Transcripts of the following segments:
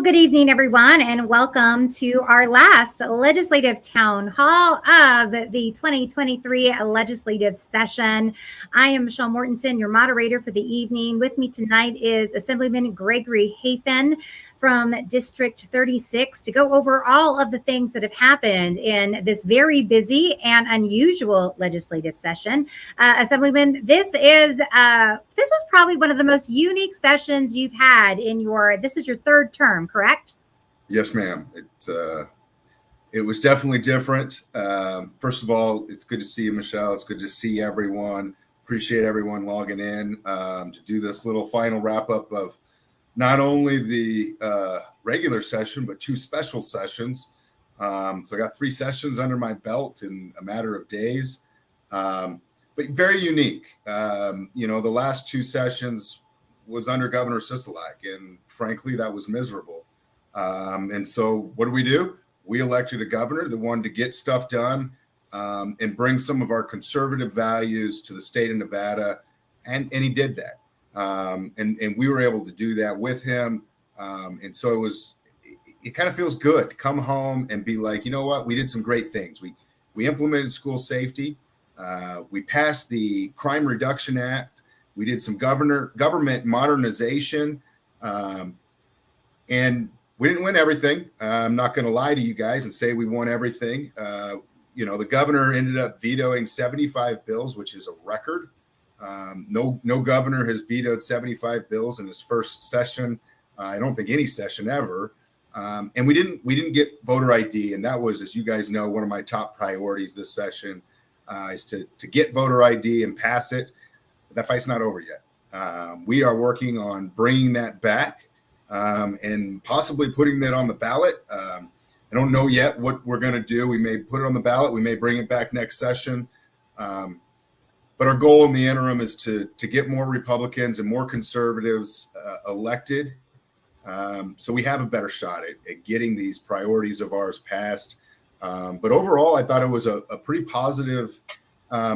good evening, everyone, and welcome to our last legislative town hall of the 2023 legislative session. I am Michelle Mortensen, your moderator for the evening. With me tonight is Assemblyman Gregory Hafen from District 36 to go over all of the things that have happened in this very busy and unusual legislative session. Assemblyman, this was probably one of the most unique sessions you've had this is your third term, correct? Yes, ma'am. It was definitely different. First of all, it's good to see you, Michelle. It's good to see everyone. Appreciate everyone logging in to do this little final wrap up of not only the regular session, but two special sessions. So I got 3 sessions under my belt in a matter of days, but very unique. The last 2 sessions was under Governor Sisolak, and frankly, that was miserable. And so what do? We elected a governor that wanted to get stuff done and bring some of our conservative values to the state of Nevada, and he did that. And we were able to do that with him. And so it kind of feels good to come home and be like, you know what, we did some great things. We implemented school safety. We passed the Crime Reduction Act. We did some government modernization. And we didn't win everything. I'm not going to lie to you guys and say we won everything. The governor ended up vetoing 75 bills, which is a record. No governor has vetoed 75 bills in his first session. I don't think any session ever. And we didn't get voter ID, and that was, as you guys know, one of my top priorities this session is to get voter ID and pass it. But that fight's not over yet. We are working on bringing that back and possibly putting that on the ballot. I don't know yet what we're going to do. We may put it on the ballot. We may bring it back next session. But our goal in the interim is to get more Republicans and more conservatives elected, so we have a better shot at getting these priorities of ours passed. But overall, I thought it was a pretty positive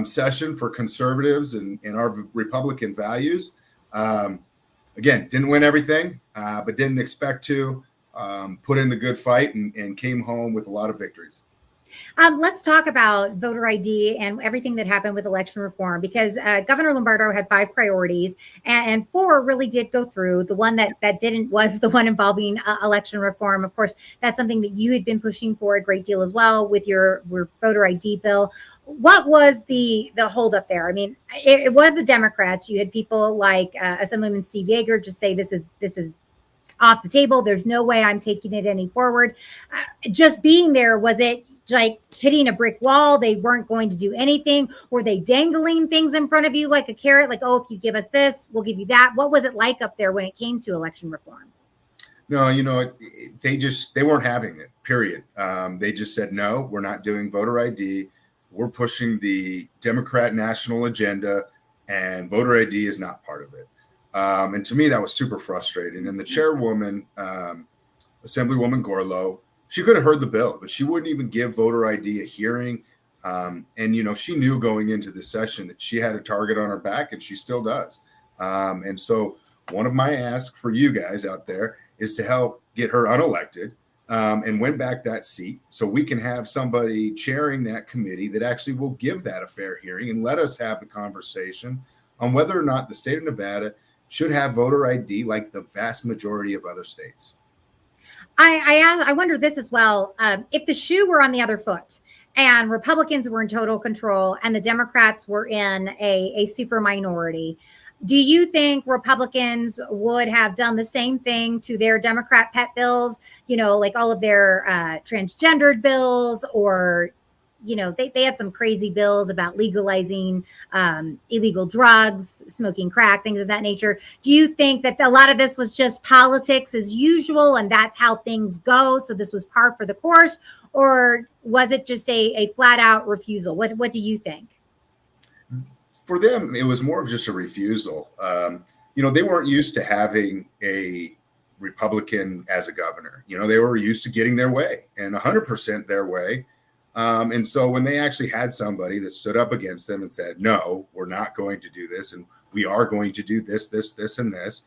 session for conservatives and our Republican values. Again, didn't win everything, but didn't expect to. Put in the good fight and came home with a lot of victories. Let's talk about voter ID and everything that happened with election reform, because Governor Lombardo had 5 priorities and 4 really did go through. The one that didn't was the one involving election reform. Of course, that's something that you had been pushing for a great deal as well with your voter ID bill. What was the holdup there? I mean, it was the Democrats. You had people like Assemblyman Steve Yeager just say this is off the table. There's no way I'm taking it any forward. Just being there, was it like hitting a brick wall? They weren't going to do anything. Were they dangling things in front of you like a carrot? Like, oh, if you give us this, we'll give you that. What was it like up there when it came to election reform? No, they weren't having it, period. They just said, no, we're not doing voter ID. We're pushing the Democrat national agenda, and voter ID is not part of it. And to me, that was super frustrating. And the chairwoman, Assemblywoman Gorlow, she could have heard the bill, but she wouldn't even give voter ID a hearing. And she knew going into this session that she had a target on her back, and she still does. And so one of my asks for you guys out there is to help get her unelected and win back that seat so we can have somebody chairing that committee that actually will give that a fair hearing and let us have the conversation on whether or not the state of Nevada should have voter ID like the vast majority of other states. I wonder this as well. If the shoe were on the other foot and Republicans were in total control and the Democrats were in a super minority, do you think Republicans would have done the same thing to their Democrat pet bills, like all of their transgendered bills, or they had some crazy bills about legalizing illegal drugs, smoking crack, things of that nature. Do you think that a lot of this was just politics as usual and that's how things go? So this was par for the course, or was it just a flat out refusal? What do you think? For them, it was more of just a refusal. They weren't used to having a Republican as a governor. They were used to getting their way and 100% their way. And so when they actually had somebody that stood up against them and said, no, we're not going to do this, and we are going to do this, this, and this,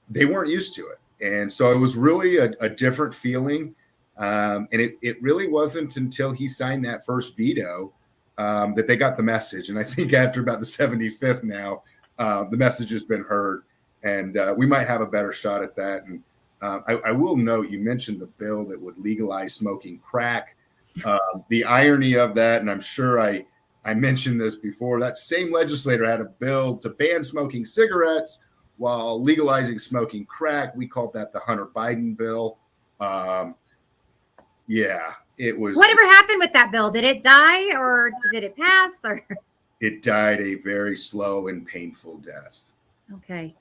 they weren't used to it. And so it was really a different feeling. And it really wasn't until he signed that first veto that they got the message. And I think after about the 75th now, the message has been heard, and we might have a better shot at that. And I will note, you mentioned the bill that would legalize smoking crack. The irony of that, and I'm sure I mentioned this before, that same legislator had a bill to ban smoking cigarettes while legalizing smoking crack. We called that the Hunter Biden bill. Yeah, it was. Whatever happened with that bill? Did it die, or did it pass? Or it died a very slow and painful death. Okay.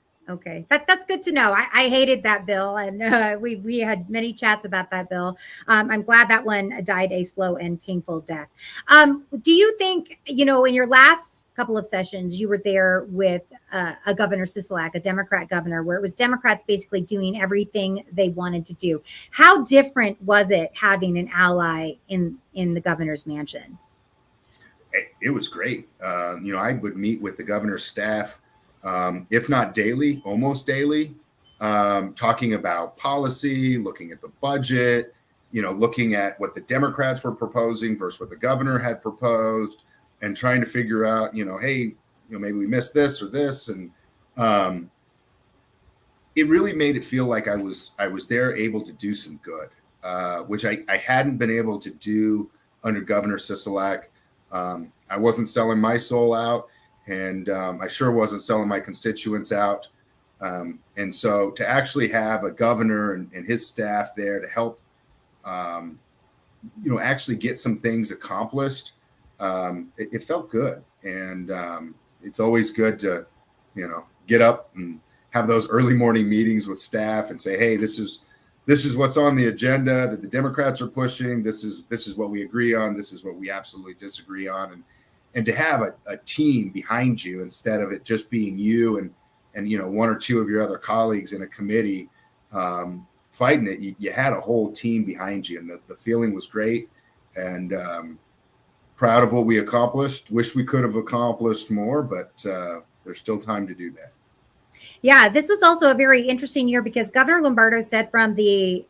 That's good to know. I hated that bill, and we had many chats about that bill. I'm glad that one died a slow and painful death. Do you think, in your last couple of sessions, you were there with a Governor Sisolak, a Democrat governor, where it was Democrats basically doing everything they wanted to do? How different was it having an ally in the governor's mansion? It was great. I would meet with the governor's staff, if not daily, almost daily, talking about policy, looking at the budget, looking at what the Democrats were proposing versus what the governor had proposed, and trying to figure out, hey, maybe we missed this or this. And it really made it feel like I was there able to do some good, which I hadn't been able to do under Governor Sisolak. I wasn't selling my soul out, and I sure wasn't selling my constituents out. And so to actually have a governor and his staff there to help, actually get some things accomplished, it felt good. And it's always good to, get up and have those early morning meetings with staff and say, hey, this is what's on the agenda that the Democrats are pushing. This is what we agree on. This is what we absolutely disagree on. And to have a team behind you instead of it just being you and one or two of your other colleagues in a committee fighting it, you had a whole team behind you, and the feeling was great. And proud of what we accomplished. Wish we could have accomplished more, but there's still time to do that. Yeah, this was also a very interesting year because Governor Lombardo said from the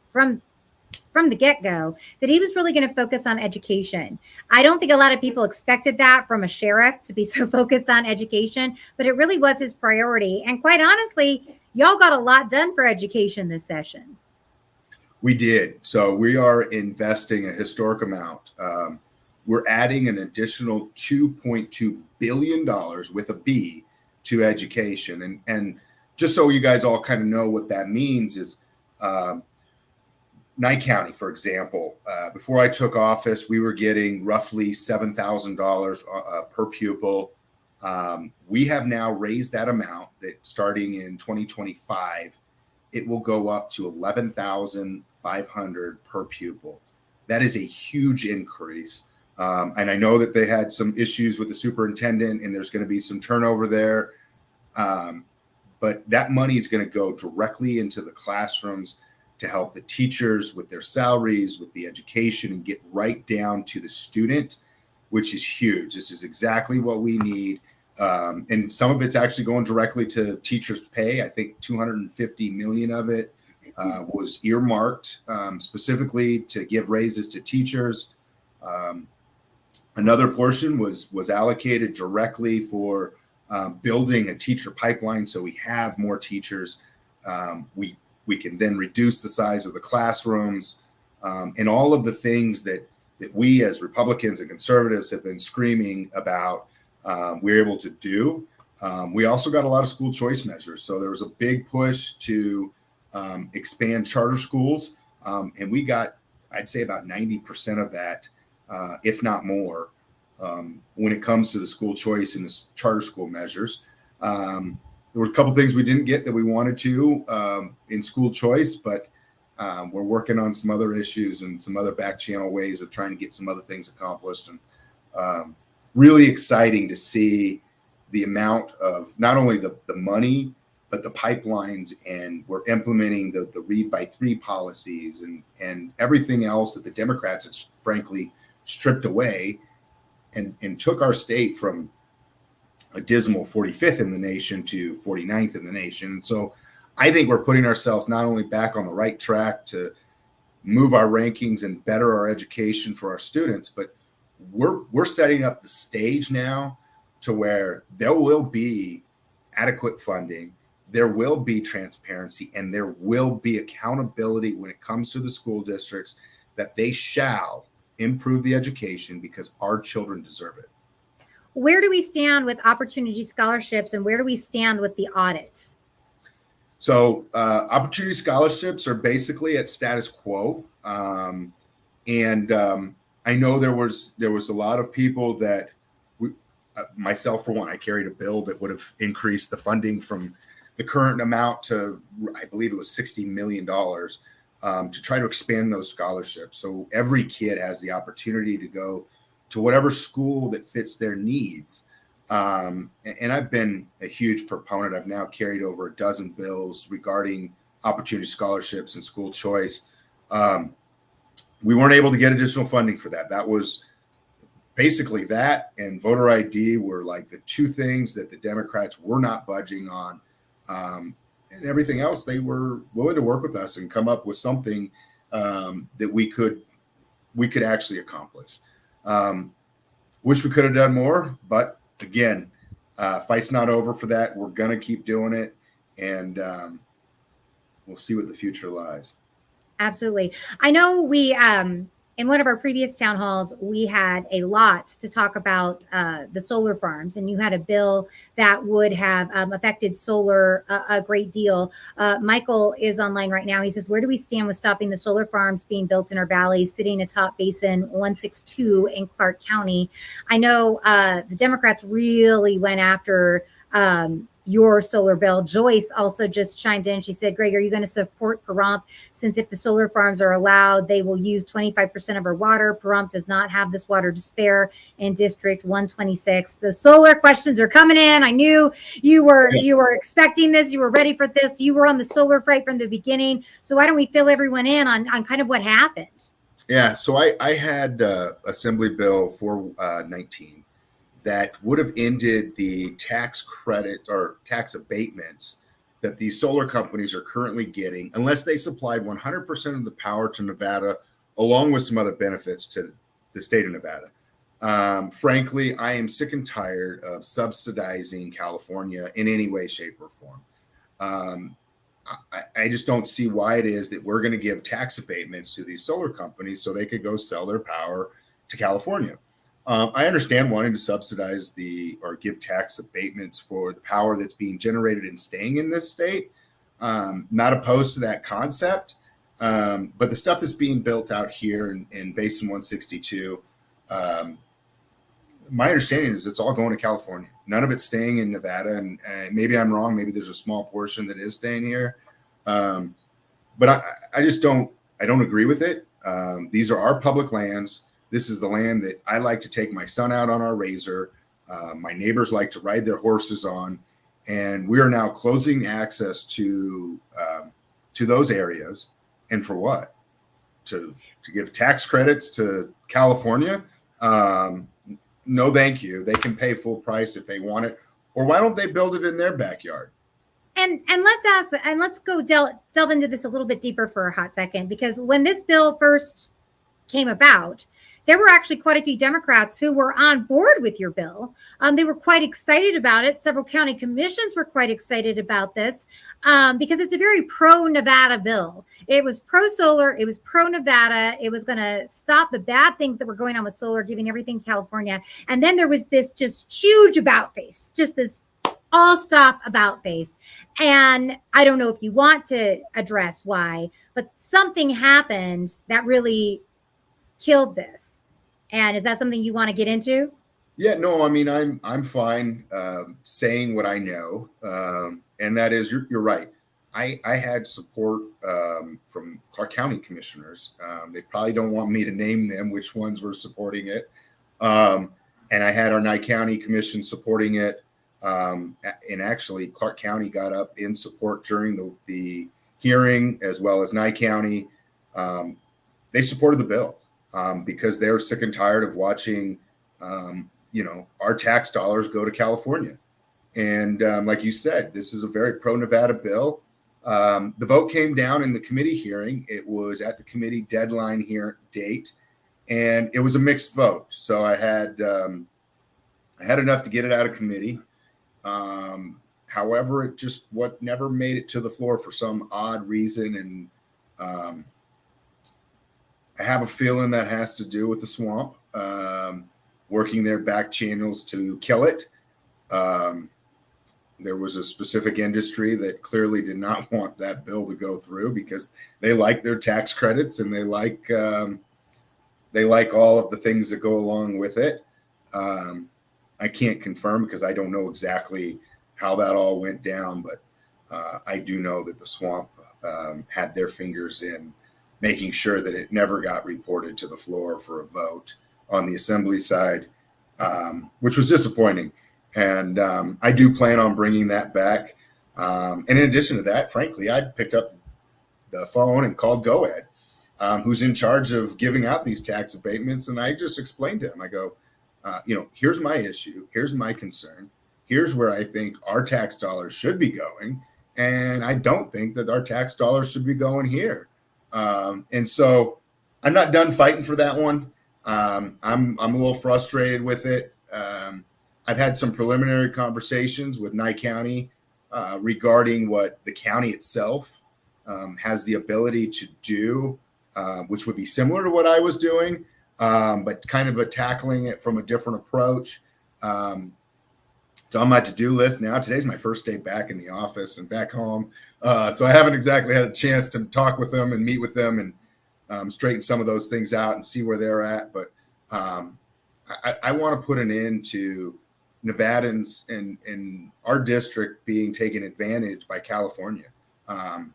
get-go that he was really going to focus on education. I don't think a lot of people expected that from a sheriff to be so focused on education, but it really was his priority. And quite honestly, y'all got a lot done for education this session. We did. So we are investing a historic amount. We're adding an additional $2.2 billion with a B to education. And just so you guys all kind of know what that means is Nye County, for example, before I took office, we were getting roughly $7,000 per pupil. We have now raised that amount that starting in 2025, it will go up to $11,500 per pupil. That is a huge increase. And I know that they had some issues with the superintendent and there's going to be some turnover there. But that money is going to go directly into the classrooms to help the teachers with their salaries, with the education, and get right down to the student, which is huge. This is exactly what we need. And some of it's actually going directly to teachers' pay. I think $250 million of it was earmarked specifically to give raises to teachers. Another portion was allocated directly for building a teacher pipeline, so we have more teachers. We can then reduce the size of the classrooms, and all of the things that we as Republicans and conservatives have been screaming about. We're able to do. We also got a lot of school choice measures, so there was a big push to expand charter schools, and we got, I'd say, about 90% of that, if not more, when it comes to the school choice and the charter school measures. There were a couple things we didn't get that we wanted to in school choice, but we're working on some other issues and some other back channel ways of trying to get some other things accomplished. And really exciting to see the amount of not only the money, but the pipelines, and we're implementing the read by 3 policies and everything else that the Democrats have frankly stripped away and took our state from a dismal 45th in the nation to 49th in the nation. So I think we're putting ourselves not only back on the right track to move our rankings and better our education for our students, but we're setting up the stage now to where there will be adequate funding, there will be transparency, and there will be accountability when it comes to the school districts that they shall improve the education because our children deserve it. Where do we stand with opportunity scholarships, and where do we stand with the audits? So opportunity scholarships are basically at status quo. And I know there was a lot of people that myself for one, I carried a bill that would have increased the funding from the current amount to, I believe it was $60 million to try to expand those scholarships. So every kid has the opportunity to go to whatever school that fits their needs. And I've been a huge proponent. I've now carried over a dozen bills regarding opportunity scholarships and school choice. We weren't able to get additional funding for that. That was basically that, and voter ID were like the two things that the Democrats were not budging on. And everything else, they were willing to work with us and come up with something that we could actually accomplish. Wish we could have done more, but again, fight's not over for that. We're going to keep doing it, and we'll see what the future lies. Absolutely. I know we, in one of our previous town halls, we had a lot to talk about the solar farms, and you had a bill that would have affected solar a great deal. Michael is online right now. He says, where do we stand with stopping the solar farms being built in our valley, sitting atop Basin 162 in Clark County? I know the Democrats really went after your solar bill. Joyce also just chimed in. She said, Greg, are you going to support Pahrump? Since if the solar farms are allowed, they will use 25% of our water. Pahrump does not have this water to spare in District 126. The solar questions are coming in. I knew you were expecting this. You were ready for this. You were on the solar freight from the beginning. So why don't we fill everyone in on kind of what happened? Yeah, so I had Assembly Bill 419 that would have ended the tax credit or tax abatements that these solar companies are currently getting unless they supplied 100% of the power to Nevada, along with some other benefits to the state of Nevada. Frankly, I am sick and tired of subsidizing California in any way, shape, or form. I just don't see why it is that we're going to give tax abatements to these solar companies so they could go sell their power to California. I understand wanting to subsidize or give tax abatements for the power that's being generated and staying in this state. Not opposed to that concept, but the stuff that's being built out here in Basin 162, my understanding is it's all going to California. None of it's staying in Nevada, and maybe I'm wrong. Maybe there's a small portion that is staying here, but I just don't agree with it. These are our public lands. This is the land that I like to take my son out on our razor. My neighbors like to ride their horses on, and we are now closing access to those areas. And for what? To give tax credits to California? No, thank you. They can pay full price if they want it, or why don't they build it in their backyard? And let's go delve into this a little bit deeper for a hot second, because when this bill first came about, there were actually quite a few Democrats who were on board with your bill. They were quite excited about it. Several county commissions were quite excited about this because it's a very pro-Nevada bill. It was pro-solar. It was pro-Nevada. It was going to stop the bad things that were going on with solar, giving everything California. And then there was this just huge about face, just this all stop about face. And I don't know if you want to address why, but something happened that really killed this. And is that something you want to get into? Yeah, no, I mean, I'm fine saying what I know. And that is, you're right. I had support from Clark County commissioners. They probably don't want me to name them, which ones were supporting it. And I had our Nye County commission supporting it. And actually, Clark County got up in support during the hearing, as well as Nye County. They supported the bill. Because they're sick and tired of watching, our tax dollars go to California. And like you said, this is a very pro-Nevada bill. The vote came down in the committee hearing. It was at the committee deadline here date, and it was a mixed vote. So I had enough to get it out of committee. However, it just never made it to the floor for some odd reason, and I have a feeling that has to do with the swamp working their back channels to kill it. There was a specific industry that clearly did not want that bill to go through because they like their tax credits and they like all of the things that go along with it. I can't confirm because I don't know exactly how that all went down, but I do know that the swamp had their fingers in making sure that it never got reported to the floor for a vote on the assembly side, which was disappointing. And I do plan on bringing that back. And in addition to that, frankly, I picked up the phone and called GoEd, who's in charge of giving out these tax abatements. And I just explained to him, I go, here's my issue. Here's my concern. Here's where I think our tax dollars should be going. And I don't think that our tax dollars should be going here. And so I'm not done fighting for that one. I'm a little frustrated with it. I've had some preliminary conversations with Nye County regarding what the county itself has the ability to do, which would be similar to what I was doing, but kind of tackling it from a different approach. It's on my to-do list now. Today's my first day back in the office and back home. So I haven't exactly had a chance to talk with them and meet with them and straighten some of those things out and see where they're at. But I want to put an end to Nevadans and our district being taken advantage by California. I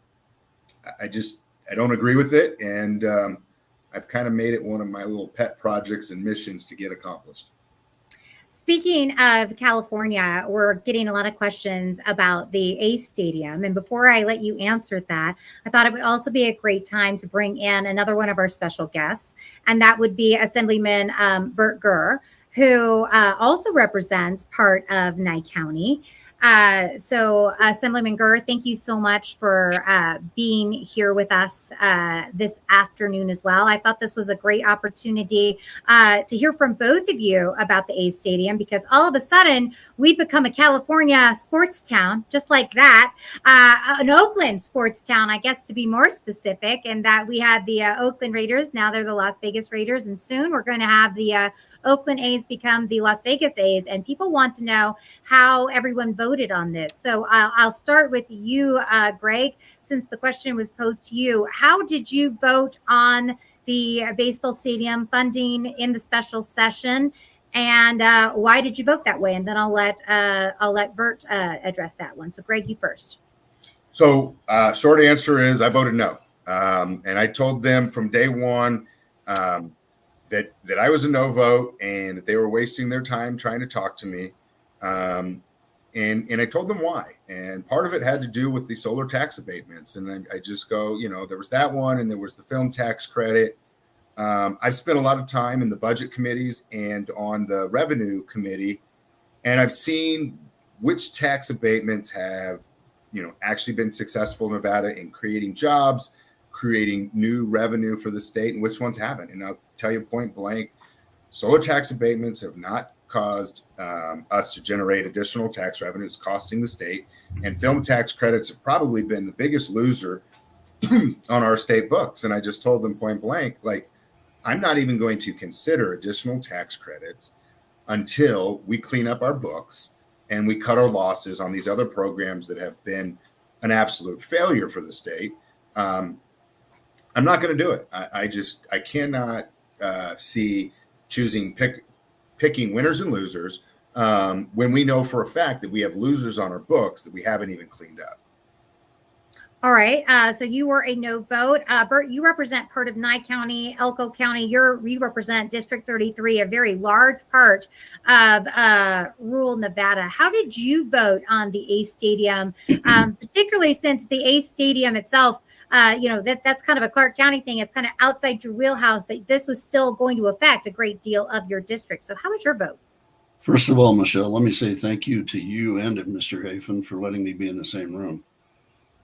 don't agree with it. And I've kind of made it one of my little pet projects and missions to get accomplished. Speaking of California, we're getting a lot of questions about the A's Stadium. And before I let you answer that, I thought it would also be a great time to bring in another one of our special guests. And that would be Assemblyman Bert Gurr, who also represents part of Nye County. So Assemblyman Gurr, thank you so much for being here with us this afternoon as well. I thought this was a great opportunity to hear from both of you about the A's Stadium, because all of a sudden we've become a California sports town, just like that, an Oakland sports town, I guess, to be more specific, and that we had the Oakland Raiders. Now they're the Las Vegas Raiders, and soon we're going to have the Oakland A's become the Las Vegas A's, and people want to know how everyone voted on this. So I'll start with you, Greg, since the question was posed to you. How did you vote on the baseball stadium funding in the special session, and why did you vote that way? And then I'll let Bert address that one. So Greg, you first. So short answer is I voted no, and I told them from day one that I was a no vote and that they were wasting their time trying to talk to me. And I told them why. And part of it had to do with the solar tax abatements. And I just go, there was that one and there was the film tax credit. I've spent a lot of time in the budget committees and on the revenue committee, and I've seen which tax abatements have, actually been successful in Nevada in creating jobs, creating new revenue for the state, and which ones haven't. And I'll tell you point blank, solar tax abatements have not caused us to generate additional tax revenues costing the state, and film tax credits have probably been the biggest loser on our state books. And I just told them point blank, I'm not even going to consider additional tax credits until we clean up our books and we cut our losses on these other programs that have been an absolute failure for the state. I'm not going to do it. I cannot see picking winners and losers when we know for a fact that we have losers on our books that we haven't even cleaned up. All right. So you were a no vote. Bert, you represent part of Nye County, Elko County. You represent District 33, a very large part of rural Nevada. How did you vote on the A's Stadium, particularly since the A's Stadium itself, that's kind of a Clark County thing. It's kind of outside your wheelhouse, but this was still going to affect a great deal of your district. So how was your vote? First of all, Michelle, let me say thank you to you and to Mr. Hafen for letting me be in the same room.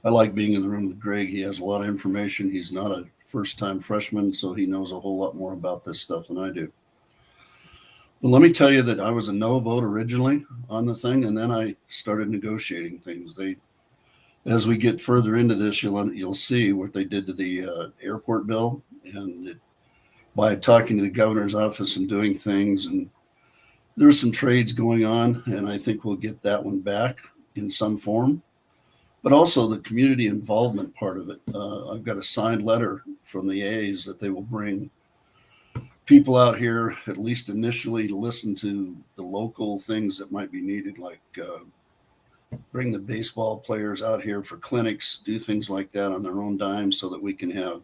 I like being in the room with Greg. He has a lot of information. He's not a first-time freshman, so he knows a whole lot more about this stuff than I do. But let me tell you that I was a no vote originally on the thing, and then I started negotiating things. As we get further into this, you'll see what they did to the airport bill, and by talking to the governor's office and doing things, and there's some trades going on, and I think we'll get that one back in some form. But also the community involvement part of it. I've got a signed letter from the A's that they will bring people out here, at least initially, to listen to the local things that might be needed, like bring the baseball players out here for clinics, do things like that on their own dime so that we can have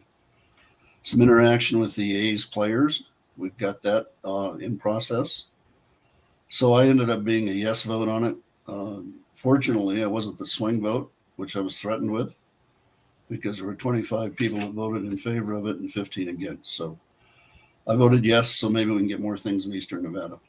some interaction with the A's players. We've got that in process. So I ended up being a yes vote on it. Fortunately, I wasn't the swing vote, which I was threatened with, because there were 25 people that voted in favor of it and 15 against. So I voted yes, so maybe we can get more things in Eastern Nevada.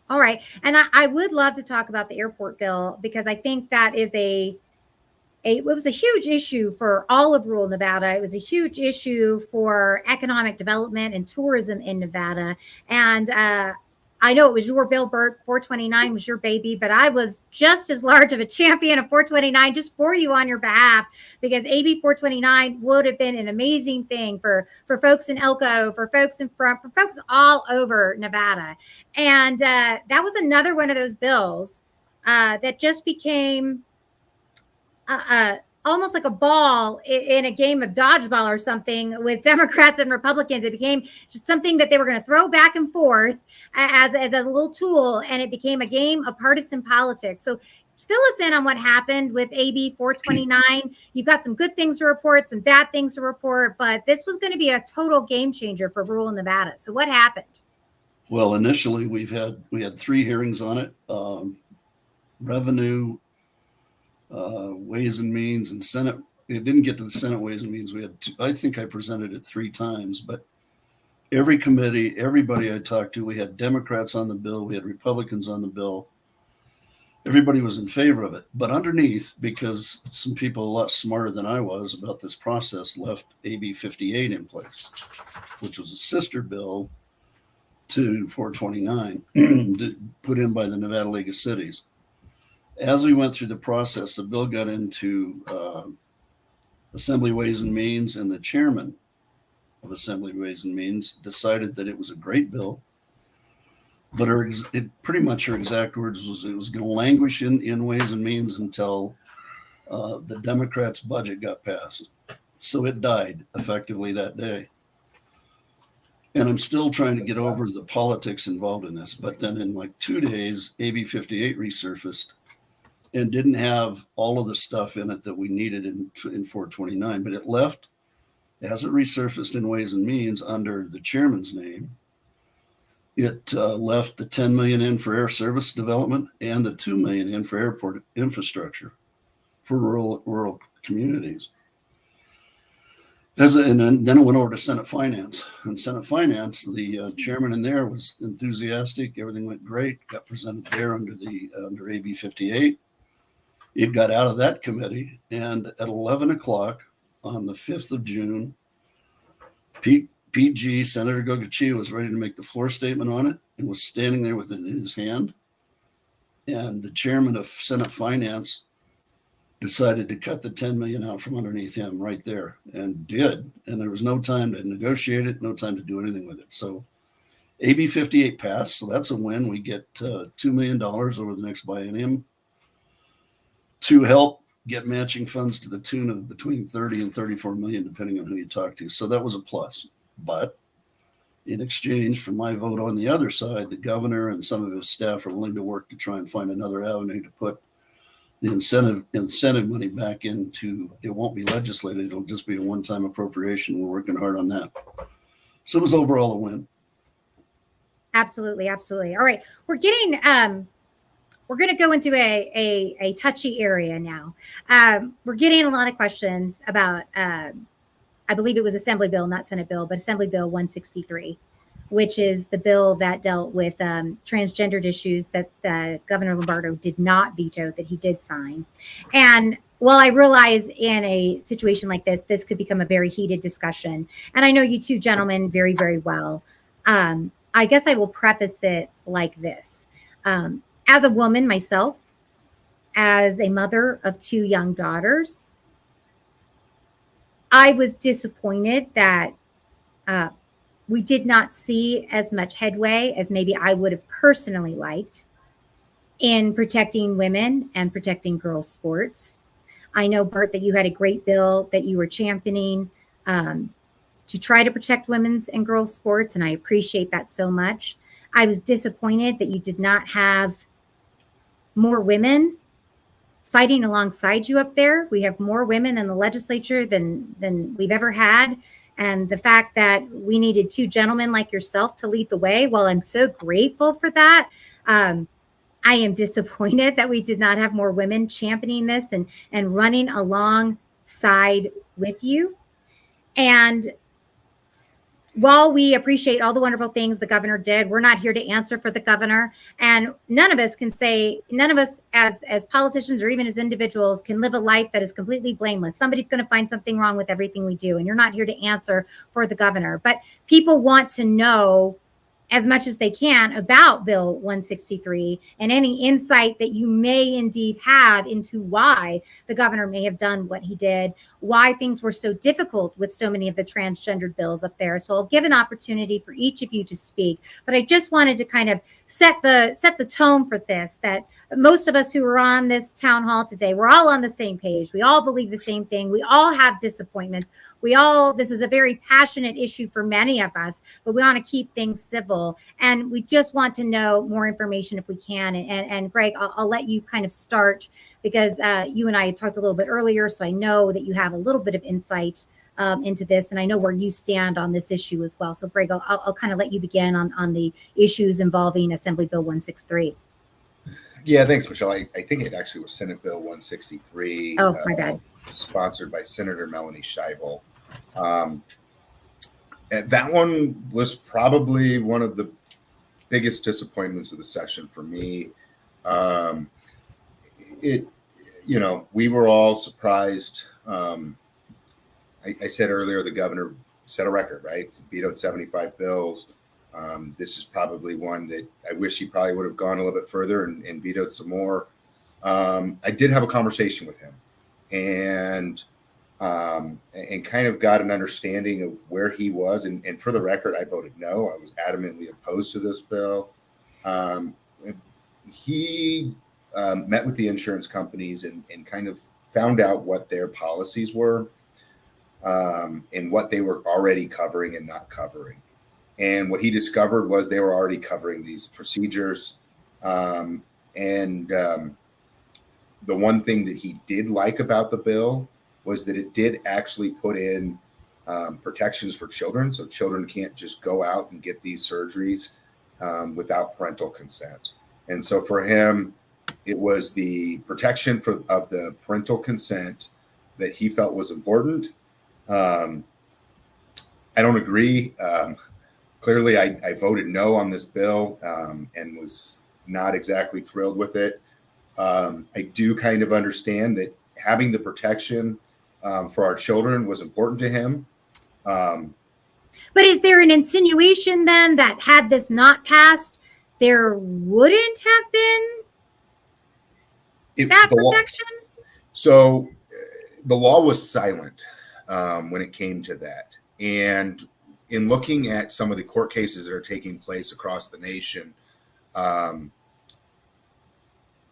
All right. And I would love to talk about the airport bill, because I think that is it was a huge issue for all of rural Nevada. It was a huge issue for economic development and tourism in Nevada. And I know it was your bill, Bert. 429 was your baby, but I was just as large of a champion of 429 just for you on your behalf, because AB 429 would have been an amazing thing for folks in Elko, for folks in Front, for folks all over Nevada. And that was another one of those bills that just became almost like a ball in a game of dodgeball or something with Democrats and Republicans. It became just something that they were going to throw back and forth as a little tool, and it became a game of partisan politics. So fill us in on what happened with AB 429. You've got some good things to report, some bad things to report, but this was going to be a total game changer for rural Nevada. So what happened? Well, initially we had 3 hearings on it: revenue, Ways and Means, and Senate. It didn't get to the Senate Ways and Means. We had I think I presented it 3 times, but every committee, everybody I talked to, we had Democrats on the bill, we had Republicans on the bill. Everybody was in favor of it. But underneath, because some people a lot smarter than I was about this process left AB 58 in place, which was a sister bill to 429 put in by the Nevada League of Cities. As we went through the process, the bill got into Assembly Ways and Means, and the chairman of Assembly Ways and Means decided that it was a great bill, but pretty much her exact words was it was going to languish in Ways and Means until the Democrats' budget got passed. So it died effectively that day. And I'm still trying to get over the politics involved in this. But then in like 2 days, AB 58 resurfaced and didn't have all of the stuff in it that we needed in 429, but it left, as it resurfaced in Ways and Means under the chairman's name, it left the 10 million in for air service development and the 2 million in for airport infrastructure for rural communities. And then it went over to Senate Finance. And Senate Finance, the chairman in there was enthusiastic. Everything went great. Got presented there under AB 58. It got out of that committee, and at 11 o'clock on the 5th of June, PG, Senator Gogachia, was ready to make the floor statement on it and was standing there with it in his hand. And the chairman of Senate Finance decided to cut the 10 million out from underneath him right there, and did. And there was no time to negotiate it, no time to do anything with it. So AB 58 passed, so that's a win. We get $2 million over the next biennium to help get matching funds to the tune of between 30 and 34 million, depending on who you talk to. So that was a plus. But in exchange for my vote on the other side, the governor and some of his staff are willing to work to try and find another avenue to put the incentive money back into. It won't be legislated. It'll just be a one-time appropriation. We're working hard on that. So it was overall a win. Absolutely. Absolutely. All right. We're going to go into a touchy area now. We're getting a lot of questions about, I believe it was Assembly Bill, not Senate Bill, but Assembly Bill 163, which is the bill that dealt with transgendered issues that Governor Lombardo did not veto, that he did sign. And Well, I realize in a situation like this could become a very heated discussion. And I know you two gentlemen very, very well. I guess I will preface it like this. As a woman myself, as a mother of two young daughters, I was disappointed that uh, we did not see as much headway as maybe I would have personally liked in protecting women and protecting girls' sports. I know, Bert, that you had a great bill that you were championing um, to try to protect women's and girls' sports, and I appreciate that so much. I was disappointed that you did not have more women fighting alongside you up there. We have more women in the legislature than we've ever had. And the fact that we needed two gentlemen like yourself to lead the way, while I'm so grateful for that, I am disappointed that we did not have more women championing this and running alongside with you. And while we appreciate all the wonderful things the governor did, we're not here to answer for the governor. And none of us as politicians or even as individuals can live a life that is completely blameless. Somebody's going to find something wrong with everything we do. And you're not here to answer for the governor. But people want to know as much as they can about Bill 163 and any insight that you may indeed have into why the governor may have done what he did, why things were so difficult with so many of the transgendered bills up there. So I'll give an opportunity for each of you to speak, but I just wanted to kind of set the tone for this, that most of us who are on this town hall today, we're all on the same page. We all believe the same thing. We all have disappointments. This is a very passionate issue for many of us, but we want to keep things civil. And we just want to know more information if we can. And Greg, I'll let you kind of start because you and I had talked a little bit earlier. So I know that you have a little bit of insight into this, and I know where you stand on this issue as well. So Greg, I'll kind of let you begin on the issues involving Assembly Bill 163. Yeah, thanks, Michelle. I think it actually was Senate Bill 163. Oh, my bad. Sponsored by Senator Melanie Scheibel. That one was probably one of the biggest disappointments of the session for me. We were all surprised. I said earlier, the governor set a record, right? Vetoed 75 bills. This is probably one that I wish he probably would have gone a little bit further and vetoed some more. I did have a conversation with him and kind of got an understanding of where he was. And for the record, I voted no. I was adamantly opposed to this bill. He met with the insurance companies and kind of found out what their policies were and what they were already covering and not covering. And what he discovered was they were already covering these procedures. The one thing that he did like about the bill was that it did actually put in protections for children. So children can't just go out and get these surgeries without parental consent. And so for him, it was the protection of the parental consent that he felt was important. I don't agree. Clearly, I voted no on this bill and was not exactly thrilled with it. I do kind of understand that having the protection for our children was important to him. But is there an insinuation then that had this not passed, there wouldn't have been that protection? So the law was silent when it came to that. And in looking at some of the court cases that are taking place across the nation,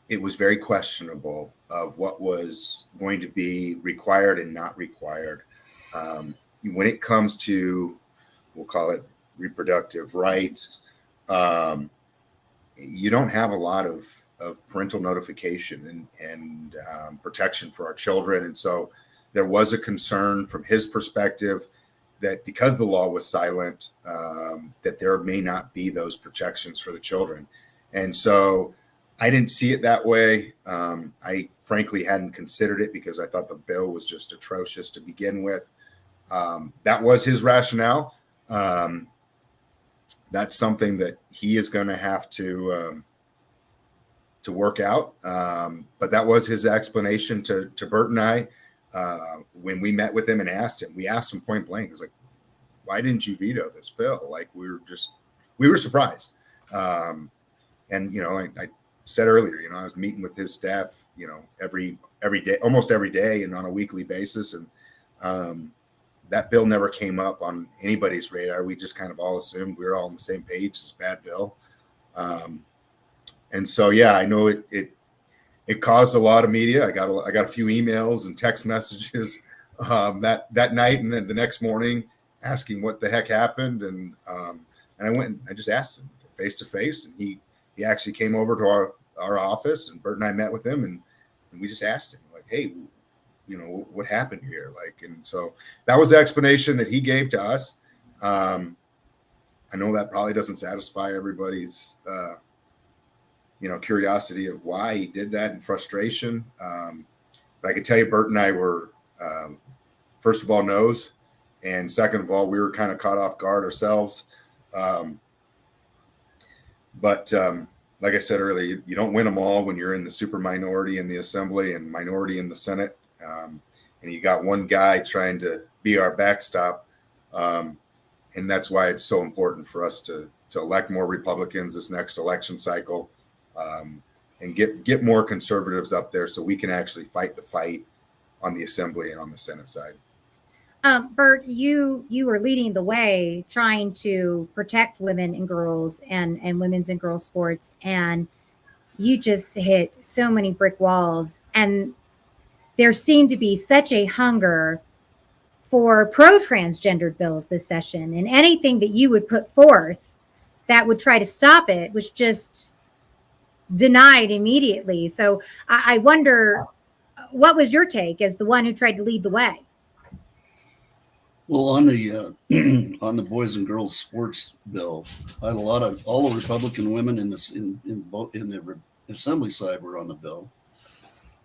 it was very questionable of what was going to be required and not required. When it comes to, we'll call it reproductive rights, you don't have a lot of parental notification and protection for our children. And so there was a concern from his perspective that because the law was silent, that there may not be those protections for the children. And so I didn't see it that way. I frankly hadn't considered it because I thought the bill was just atrocious to begin with. That was his rationale. That's something that he is going to have to work out. But that was his explanation to Bert and I when we met with him and asked him. We asked him point blank. It was like, why didn't you veto this bill? Like, we were surprised. And, I said earlier, I was meeting with his staff, every day, almost every day and on a weekly basis. And that bill never came up on anybody's radar. We just kind of all assumed we were all on the same page. It's a bad bill. And so, yeah, I know it caused a lot of media. I got a few emails and text messages that night, and then the next morning asking what the heck happened. And I went and I just asked him face to face, and he actually came over to our office, and Bert and I met with him, and we just asked him, like, hey, what happened here? Like, and so that was the explanation that he gave to us. I know that probably doesn't satisfy everybody's curiosity of why he did that and frustration. But I can tell you, Bert and I were, first of all, no's, and second of all, we were kind of caught off guard ourselves. But like I said earlier, you don't win them all when you're in the super minority in the Assembly and minority in the Senate. And you got one guy trying to be our backstop. And that's why it's so important for us to elect more Republicans this next election cycle, and get more conservatives up there so we can actually fight the fight on the Assembly and on the Senate side. Bert, you are leading the way trying to protect women and girls and women's and girls sports. And you just hit so many brick walls. And there seemed to be such a hunger for pro-transgendered bills this session. And anything that you would put forth that would try to stop it was just denied immediately. So I wonder, what was your take as the one who tried to lead the way? Well, on the on the boys and girls sports bill, I had all the Republican women in the Assembly side were on the bill.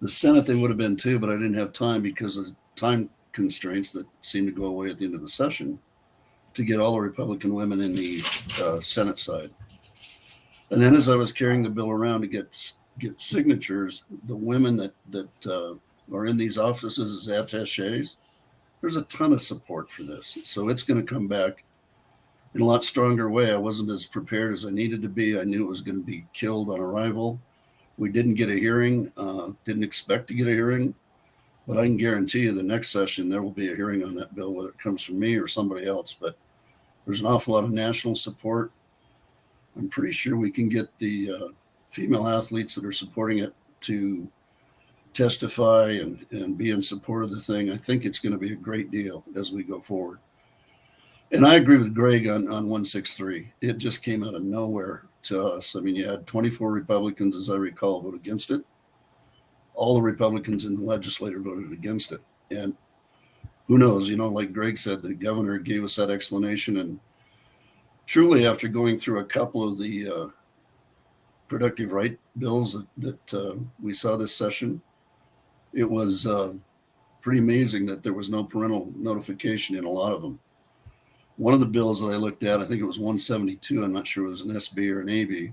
The Senate, they would have been too, but I didn't have time because of time constraints that seemed to go away at the end of the session to get all the Republican women in the Senate side. And then as I was carrying the bill around to get signatures, the women that are in these offices as attaches, there's a ton of support for this. So it's going to come back in a lot stronger way. I wasn't as prepared as I needed to be. I knew it was going to be killed on arrival. We didn't get a hearing, didn't expect to get a hearing, but I can guarantee you the next session there will be a hearing on that bill, whether it comes from me or somebody else. But there's an awful lot of national support. I'm pretty sure we can get the female athletes that are supporting it to testify and be in support of the thing. I think it's going to be a great deal as we go forward. And I agree with Greg on 163. It just came out of nowhere to us. I mean, you had 24 Republicans, as I recall, vote against it. All the Republicans in the legislature voted against it. And who knows, like Greg said, the governor gave us that explanation. And truly, after going through a couple of the productive right bills that we saw this session, it was pretty amazing that there was no parental notification in a lot of them. One of the bills that I looked at, I think it was 172. I'm not sure it was an SB or an AB.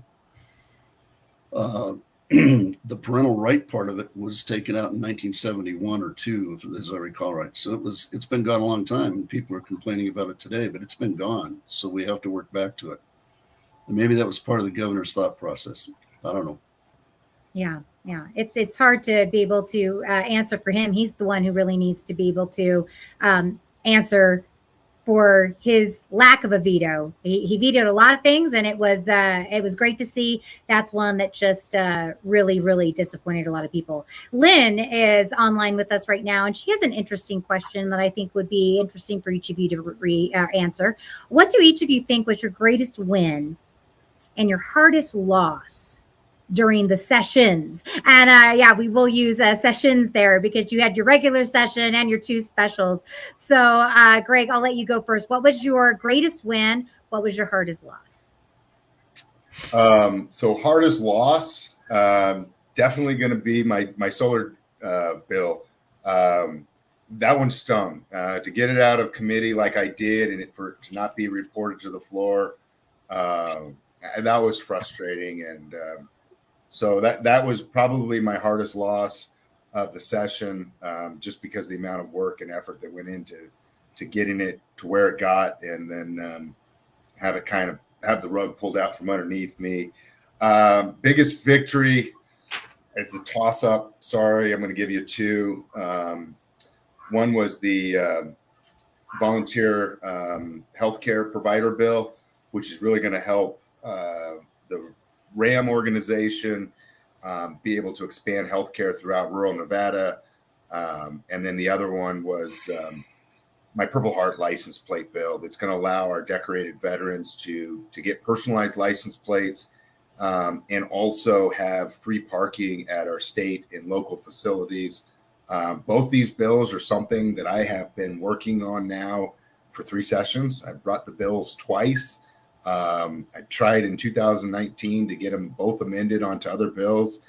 The parental right part of it was taken out in 1971 or 2, as I recall right. So it's been gone a long time, and people are complaining about it today, but it's been gone. So we have to work back to it. And maybe that was part of the governor's thought process. I don't know. Yeah. It's hard to be able to answer for him. He's the one who really needs to be able to answer for his lack of a veto. He vetoed a lot of things, and it was great to see. That's one that just really, really disappointed a lot of people. Lynn is online with us right now, and she has an interesting question that I think would be interesting for each of you to answer. What do each of you think was your greatest win and your hardest loss during the sessions? And we will use sessions there because you had your regular session and your 2 specials. So Greg, I'll let you go first. What was your greatest win? What was your hardest loss? So hardest loss, definitely going to be my solar bill. That one stung to get it out of committee like I did, and for it to not be reported to the floor. And that was frustrating. And So that was probably my hardest loss of the session, just because the amount of work and effort that went into getting it to where it got, and then have it kind of have the rug pulled out from underneath me. Biggest victory, it's a toss up. Sorry, I'm going to give you two. One was the volunteer healthcare provider bill, which is really going to help the RAM organization be able to expand healthcare throughout rural Nevada. And then the other one was my Purple Heart license plate bill that's going to allow our decorated veterans to get personalized license plates, and also have free parking at our state and local facilities. Both these bills are something that I have been working on now for 3 sessions. I brought the bills twice. I tried in 2019 to get them both amended onto other bills.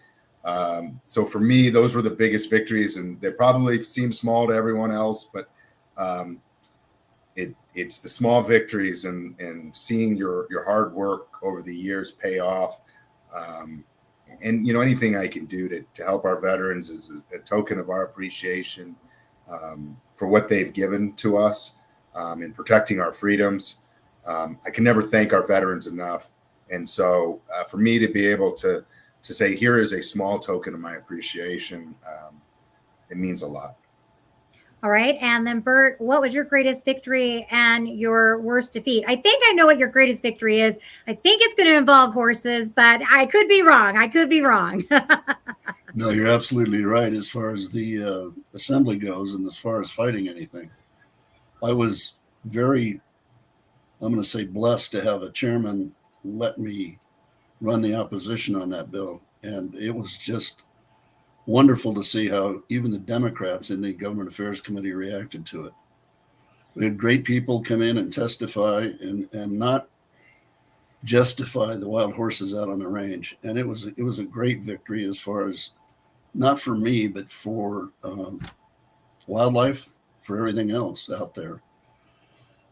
So for me, those were the biggest victories, and they probably seem small to everyone else, but it's the small victories and seeing your hard work over the years pay off. And anything I can do to help our veterans is a token of our appreciation for what they've given to us in protecting our freedoms. I can never thank our veterans enough. And so for me to be able to say, here is a small token of my appreciation, it means a lot. All right. And then Bert, what was your greatest victory and your worst defeat? I think I know what your greatest victory is. I think it's going to involve horses, but I could be wrong. No, you're absolutely right. As far as the assembly goes, and as far as fighting anything, I was very, I'm going to say, blessed to have a chairman let me run the opposition on that bill. And it was just wonderful to see how even the Democrats in the Government Affairs Committee reacted to it. We had great people come in and testify and not justify the wild horses out on the range. And it was a great victory, as far as not for me, but for wildlife, for everything else out there.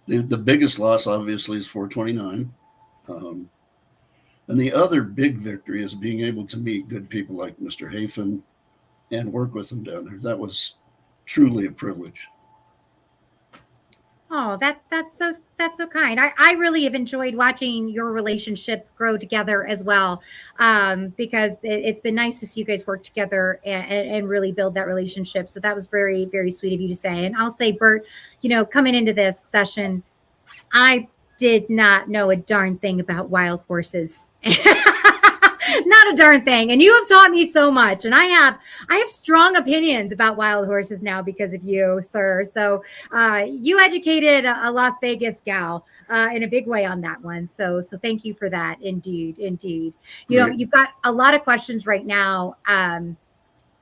The biggest loss, obviously, is 429. And the other big victory is being able to meet good people like Mr. Hafen and work with them down there. That was truly a privilege. Oh, that's so kind. I really have enjoyed watching your relationships grow together as well, because it's been nice to see you guys work together and really build that relationship. So that was very, very sweet of you to say. And I'll say, Bert, coming into this session, I did not know a darn thing about wild horses. Not a darn thing. And you have taught me so much. And I have strong opinions about wild horses now because of you, sir. So you educated a Las Vegas gal in a big way on that one. So thank you for that. Indeed. You've got a lot of questions right now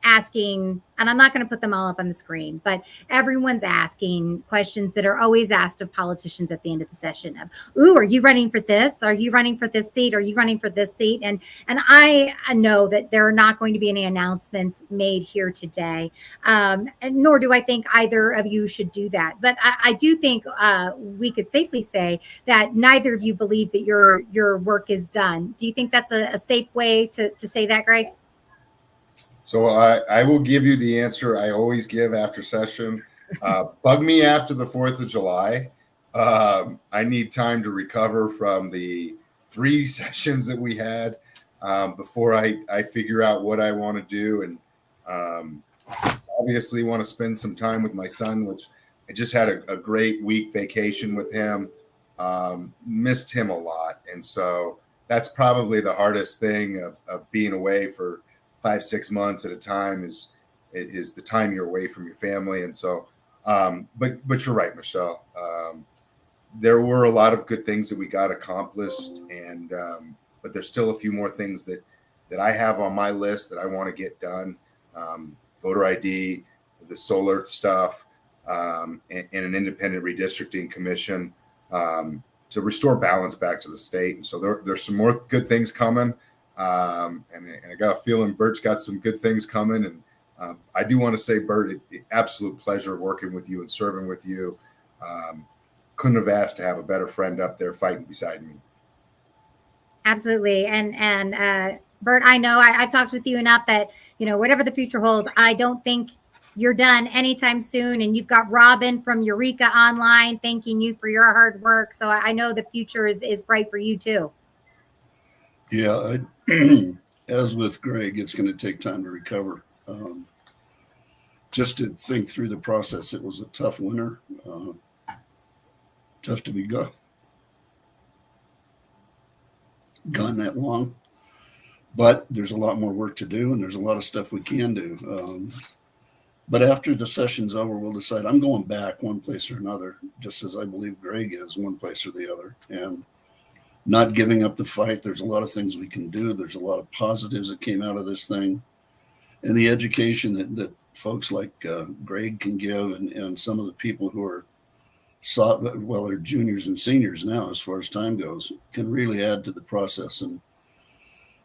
asking, and I'm not going to put them all up on the screen, but everyone's asking questions that are always asked of politicians at the end of the session of, ooh, are you running for this? Are you running for this seat? Are you running for this seat? And I know that there are not going to be any announcements made here today, and nor do I think either of you should do that. But I do think we could safely say that neither of you believe that your work is done. Do you think that's a safe way to say that, Greg? So I will give you the answer I always give after session. Bug me after the 4th of July. I need time to recover from the 3 sessions that we had before I figure out what I want to do. And obviously want to spend some time with my son, which I just had a great week vacation with him. Missed him a lot. And so that's probably the hardest thing of being away for 5-6 months at a time is the time you're away from your family. And so, but you're right, Michelle. There were a lot of good things that we got accomplished, and but there's still a few more things that I have on my list that I want to get done. Voter ID, the solar stuff, and an independent redistricting commission to restore balance back to the state. And so there's some more good things coming. And I got a feeling Bert's got some good things coming. And I do want to say, Bert, absolute pleasure working with you and serving with you. Couldn't have asked to have a better friend up there fighting beside me. Absolutely. And Bert, I know I've talked with you enough that, whatever the future holds, I don't think you're done anytime soon. And you've got Robin from Eureka Online thanking you for your hard work. So I know the future is bright for you too. Yeah, as with Greg, it's going to take time to recover. Just to think through the process, it was a tough winter. Tough to be gone that long. But there's a lot more work to do, and there's a lot of stuff we can do. But after the session's over, we'll decide. I'm going back one place or another, just as I believe Greg is one place or the other. And not giving up the fight. There's a lot of things we can do. There's a lot of positives that came out of this thing. And the education that folks like Greg can give and some of the people who are they're juniors and seniors now as far as time goes, can really add to the process. And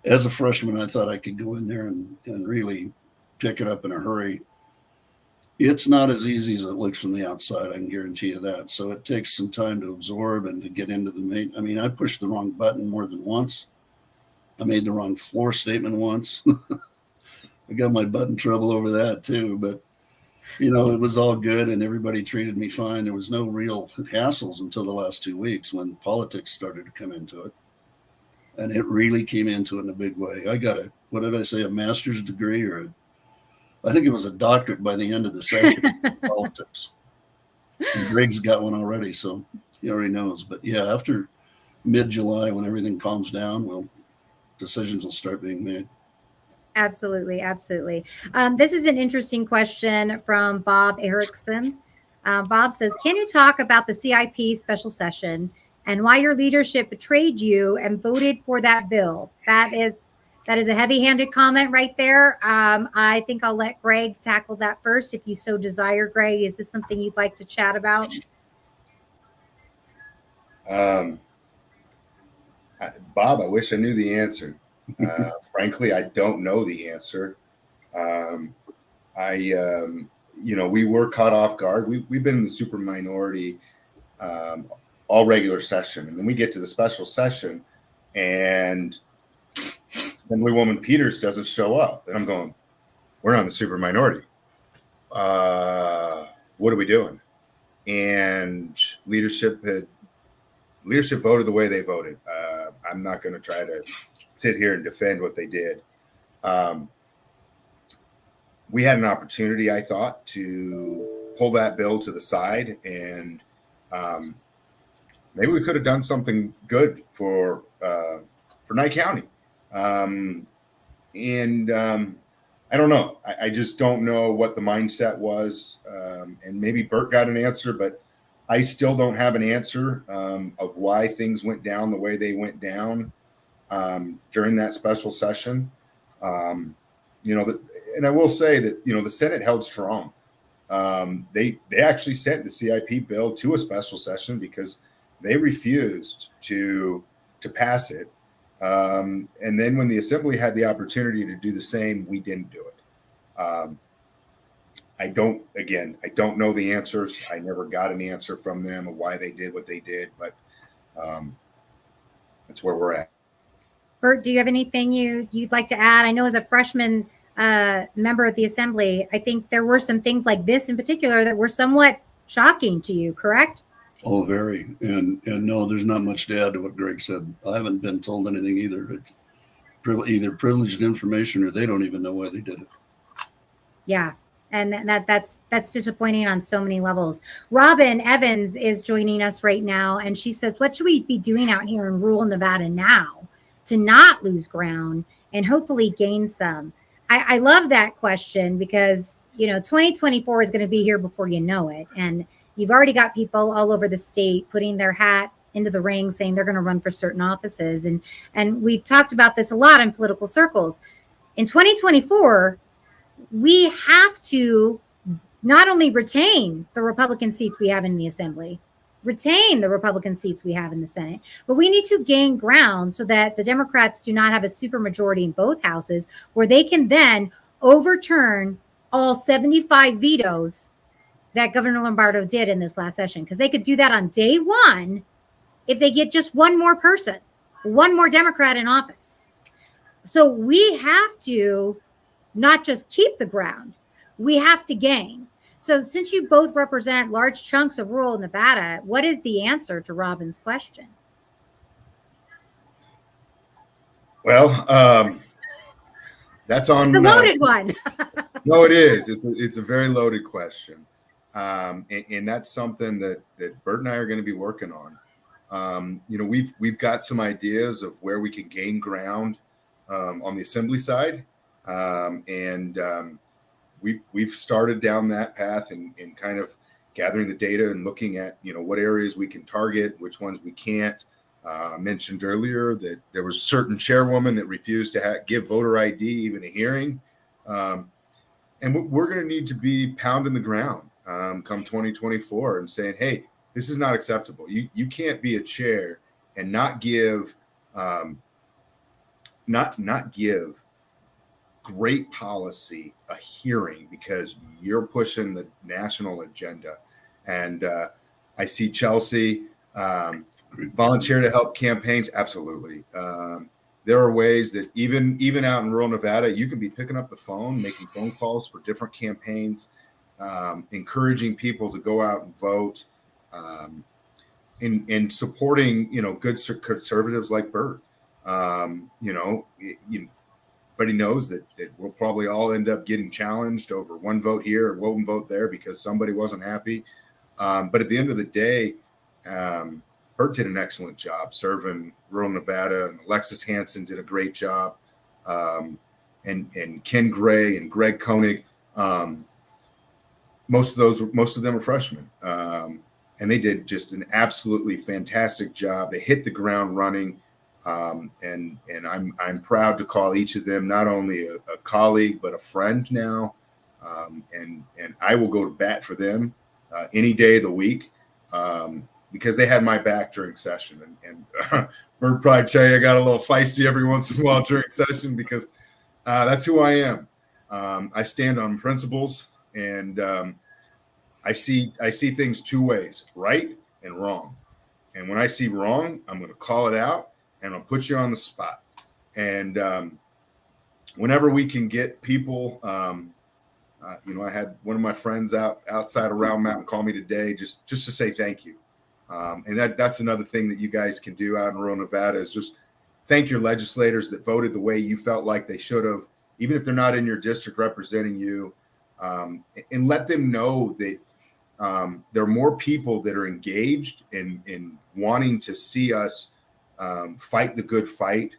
as a freshman, I thought I could go in there and really pick it up in a hurry. It's not as easy as it looks from the outside, I can guarantee you that. So it takes some time to absorb and to get into the main. I mean, I pushed the wrong button more than once. I made the wrong floor statement once. I got my butt in trouble over that too, but it was all good and everybody treated me fine. There was no real hassles until the last 2 weeks when politics started to come into it. And it really came into it in a big way. I got a master's degree I think it was a doctorate by the end of the session in politics. And Greg's got one already, so he already knows. But yeah, after mid-July, when everything calms down, decisions will start being made. Absolutely. Absolutely. This is an interesting question from Bob Erickson. Bob says, can you talk about the CIP special session and why your leadership betrayed you and voted for that bill? That is a heavy-handed comment right there. I think I'll let Greg tackle that first, if you so desire. Greg, is this something you'd like to chat about? Bob, I wish I knew the answer. Frankly, I don't know the answer. We were caught off guard. We've been in the super minority all regular session, and then we get to the special session, and Assemblywoman Peters doesn't show up, and I'm going, we're not in the super minority. What are we doing? And leadership voted the way they voted. I'm not going to try to sit here and defend what they did. We had an opportunity, I thought, to pull that bill to the side, and maybe we could have done something good for Nye County. I don't know. I just don't know what the mindset was. And maybe Bert got an answer, but I still don't have an answer of why things went down the way they went down during that special session. And I will say that, the Senate held strong. They actually sent the CIP bill to a special session because they refused to pass it. And then when the Assembly had the opportunity to do the same, we didn't do it. I don't know the answers. I never got an answer from them of why they did what they did, but that's where we're at. Bert, do you have anything you'd like to add? I know as a freshman member of the Assembly, I think there were some things like this in particular that were somewhat shocking to you, correct? Oh, very. And no, there's not much to add to what Greg said. I haven't been told anything either. It's either privileged information or they don't even know why they did it. Yeah. And that's disappointing on so many levels. Robin Evans is joining us right now, and she says, what should we be doing out here in rural Nevada now to not lose ground and hopefully gain some? I love that question because, 2024 is going to be here before you know it. And you've already got people all over the state putting their hat into the ring saying they're going to run for certain offices. And we've talked about this a lot in political circles. In 2024, we have to not only retain the Republican seats we have in the Assembly, retain the Republican seats we have in the Senate, but we need to gain ground so that the Democrats do not have a supermajority in both houses where they can then overturn all 75 vetoes that Governor Lombardo did in this last session, because they could do that on day one if they get just one more person, one more Democrat in office. So we have to not just keep the ground, we have to gain. So since you both represent large chunks of rural Nevada, what is the answer to Robin's question? Well, that's on It's a loaded one. No, it is. It's a very loaded question, and that's something that Bert and I are going to be working on. We've got some ideas of where we can gain ground on the assembly side, and we've started down that path and kind of gathering the data and looking at what areas we can target, which ones we can't. I mentioned earlier that there was a certain chairwoman that refused to give voter ID even a hearing. And we're going to need to be pounding the ground come 2024 and saying, hey, this is not acceptable. You can't be a chair and not give not give great policy a hearing because you're pushing the national agenda. And I see Chelsea volunteer to help campaigns. Absolutely. There are ways that even out in rural Nevada, you can be picking up the phone, making phone calls for different campaigns, encouraging people to go out and vote, and supporting good conservatives like Bert. But he knows that we'll probably all end up getting challenged over one vote here and one vote there because somebody wasn't happy. But at the end of the day, Bert did an excellent job serving rural Nevada, and Alexis Hansen did a great job, and Ken Gray and Greg Koenig. Most of them are freshmen, and they did just an absolutely fantastic job. They hit the ground running, and I'm proud to call each of them not only a colleague but a friend now, and I will go to bat for them any day of the week. Because they had my back during session, and Bert probably tell you I got a little feisty every once in a while during session because that's who I am. I stand on principles, and I see things two ways, right and wrong. And when I see wrong, I'm going to call it out and I'll put you on the spot. And whenever we can get people, I had one of my friends outside of Round Mountain call me today just to say thank you. And that's another thing that you guys can do out in rural Nevada is just thank your legislators that voted the way you felt like they should have, even if they're not in your district representing you, and let them know that there are more people that are engaged in wanting to see us fight the good fight,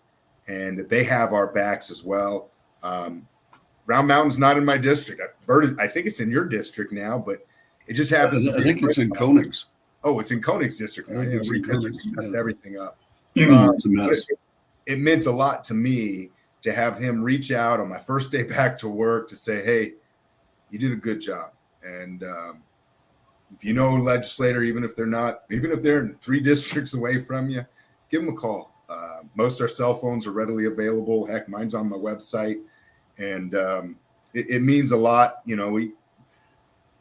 and that they have our backs as well. Round Mountain's not in my district. I think it's in your district now, but it just happens to be. I think it's in Koenig's. Oh, it's in Koenig's district. I think it's in Koenig's. Messed everything up. It's a mess. It meant a lot to me to have him reach out on my first day back to work to say, hey, you did a good job. And if you know a legislator, even if they're in 3 districts away from you, give them a call. Most of our cell phones are readily available. Heck, mine's on my website. And it means a lot.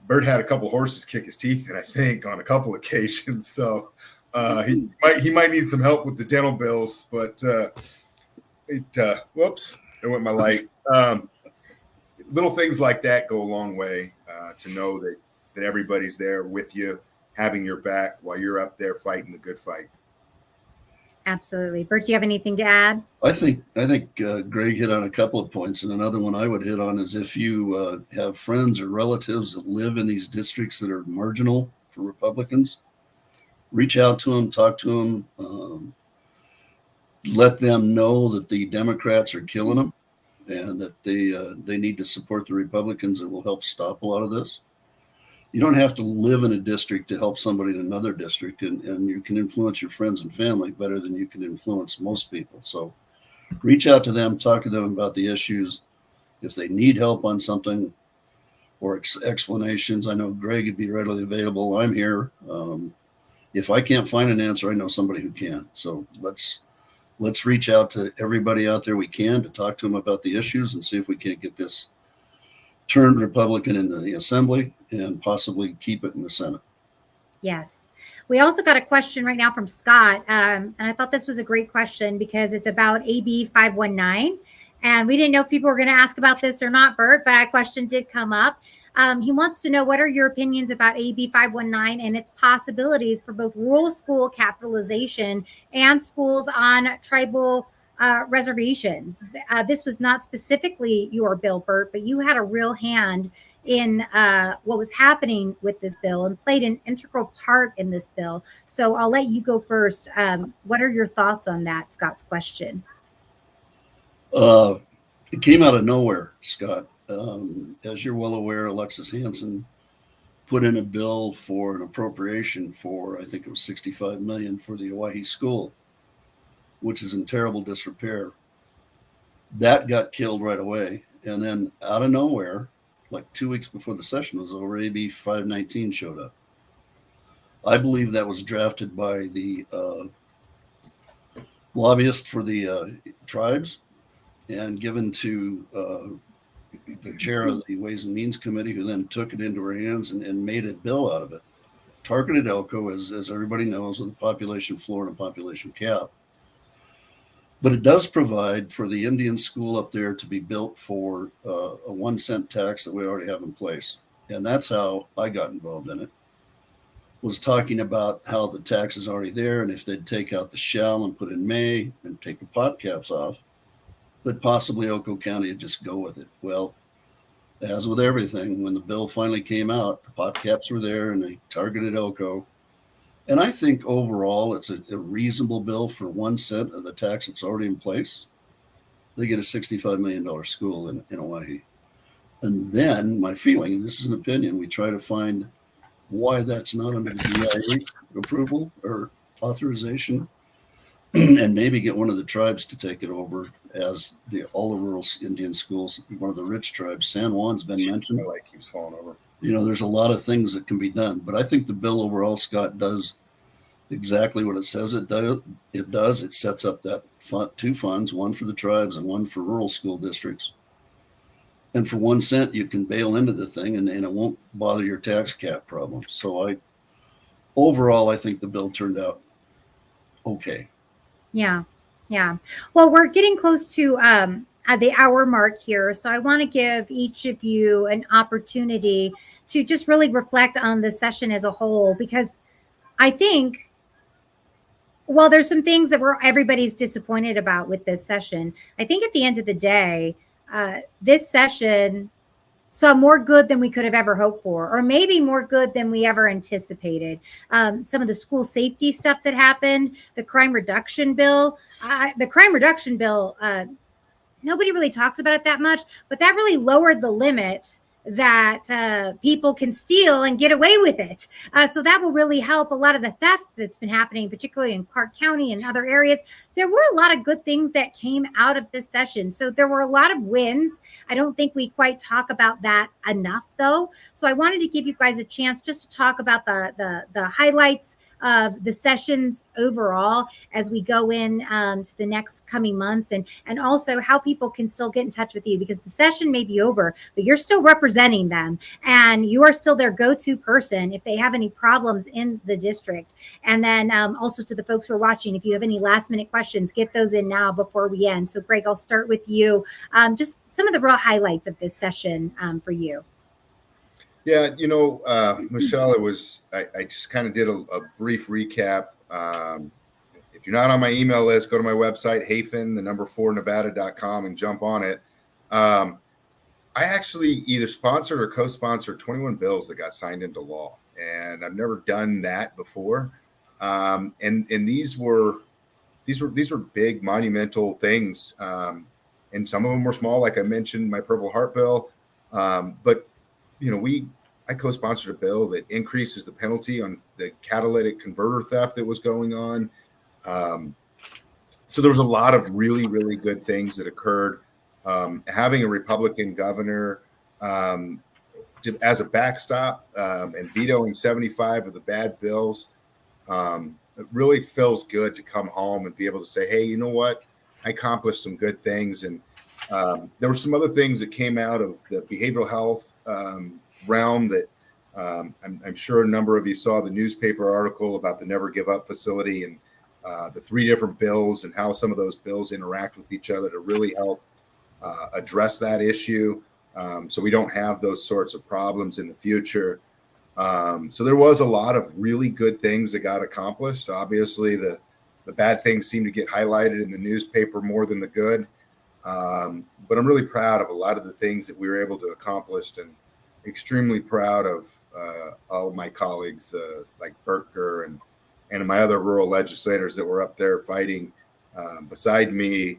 Bert had a couple horses kick his teeth in, I think, on a couple occasions. So he might need some help with the dental bills. But whoops, there went my light. Little things like that go a long way to know that everybody's there with you, having your back while you're up there fighting the good fight. Absolutely. Bert, do you have anything to add? I think Greg hit on a couple of points, and another one I would hit on is if you have friends or relatives that live in these districts that are marginal for Republicans, reach out to them, talk to them, let them know that the Democrats are killing them and that they need to support the Republicans that will help stop a lot of this. You don't have to live in a district to help somebody in another district, and you can influence your friends and family better than you can influence most people. So reach out to them, talk to them about the issues. If they need help on something or explanations, I know Greg would be readily available. I'm here. If I can't find an answer, I know somebody who can. So let's reach out to everybody out there we can to talk to them about the issues and see if we can't get this turned Republican in the Assembly and possibly keep it in the Senate. Yes. We also got a question right now from Scott. And I thought this was a great question because it's about AB 519. And we didn't know if people were going to ask about this or not, Bert, but a question did come up. He wants to know, what are your opinions about AB 519 and its possibilities for both rural school capitalization and schools on tribal reservations? This was not specifically your bill, Bert, but you had a real hand in what was happening with this bill and played an integral part in this bill. So I'll let you go first. What are your thoughts on that, Scott's question? It came out of nowhere, Scott. As you're well aware, Alexis Hansen put in a bill for an appropriation for, I think it was $65 million for the Owyhee School, which is in terrible disrepair. That got killed right away. And then out of nowhere, like 2 weeks before the session was over, AB 519 showed up. I believe that was drafted by the lobbyist for the tribes and given to the chair of the Ways and Means Committee, who then took it into her hands and made a bill out of it. Targeted ELCO, as everybody knows, with a population floor and a population cap. But it does provide for the Indian school up there to be built for a 1 cent tax that we already have in place. And that's how I got involved in it, was talking about how the tax is already there. And if they'd take out the shall and put in may and take the pot caps off, that possibly Oco County would just go with it. Well, as with everything, when the bill finally came out, the pot caps were there and they targeted Oco. And I think overall it's a reasonable bill for 1 cent of the tax that's already in place. They get a $65 million school in Owyhee. And then my feeling, and this is an opinion, we try to find why that's not under the DIA approval or authorization, and maybe get one of the tribes to take it over as all the rural Indian schools. One of the rich tribes, San Juan's been mentioned. My light keeps falling over. You know, there's a lot of things that can be done, but I think the bill overall, Scott, does exactly what it says it does. It sets up that two funds, one for the tribes and one for rural school districts. And for 1 cent, you can bail into the thing and it won't bother your tax cap problem. So overall, I think the bill turned out okay. Yeah. Yeah. Well, we're getting close to at the hour mark here. So I want to give each of you an opportunity to just really reflect on the session as a whole, because I think, while there's some things that everybody's disappointed about with this session, I think at the end of the day, this session saw more good than we could have ever hoped for, or maybe more good than we ever anticipated. Some of the school safety stuff that happened, the crime reduction bill, nobody really talks about it that much, but that really lowered the limit that people can steal and get away with it. So that will really help a lot of the theft that's been happening, particularly in Clark County and other areas. There were a lot of good things that came out of this session. So there were a lot of wins. I don't think we quite talk about that enough, though. So I wanted to give you guys a chance just to talk about the highlights of the sessions overall as we go in to the next coming months, and also how people can still get in touch with you, because the session may be over, but you're still representing them and you are still their go-to person if they have any problems in the district. And then also to the folks who are watching, if you have any last minute questions, get those in now before we end. So Greg, I'll start with you. Just some of the real highlights of this session for you. Yeah, Michelle, I just kind of did a brief recap. If you're not on my email list, go to my website, Hafen4Nevada.com, and jump on it. I actually either sponsored or co-sponsored 21 bills that got signed into law, and I've never done that before. And these were big, monumental things, and some of them were small, like I mentioned, my Purple Heart bill, but I co-sponsored a bill that increases the penalty on the catalytic converter theft that was going on. So there was a lot of really, really good things that occurred. Having a Republican governor as a backstop and vetoing 75 of the bad bills, it really feels good to come home and be able to say, hey, you know what? I accomplished some good things. And there were some other things that came out of the behavioral health realm that I'm sure a number of you saw the newspaper article about the Never Give Up facility and the 3 different bills and how some of those bills interact with each other to really help address that issue so we don't have those sorts of problems in the future. So there was a lot of really good things that got accomplished. Obviously, the bad things seem to get highlighted in the newspaper more than the good. But I'm really proud of a lot of the things that we were able to accomplish, and extremely proud of all of my colleagues like Bertker and my other rural legislators that were up there fighting beside me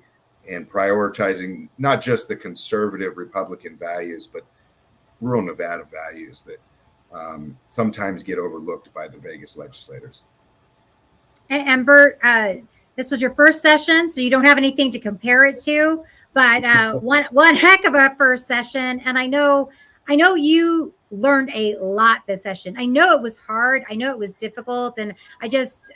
and prioritizing not just the conservative Republican values, but rural Nevada values that sometimes get overlooked by the Vegas legislators. And Bert, this was your first session, so you don't have anything to compare it to, but one heck of a first session. And I know you learned a lot this session. I know it was hard. I know it was difficult. And I just,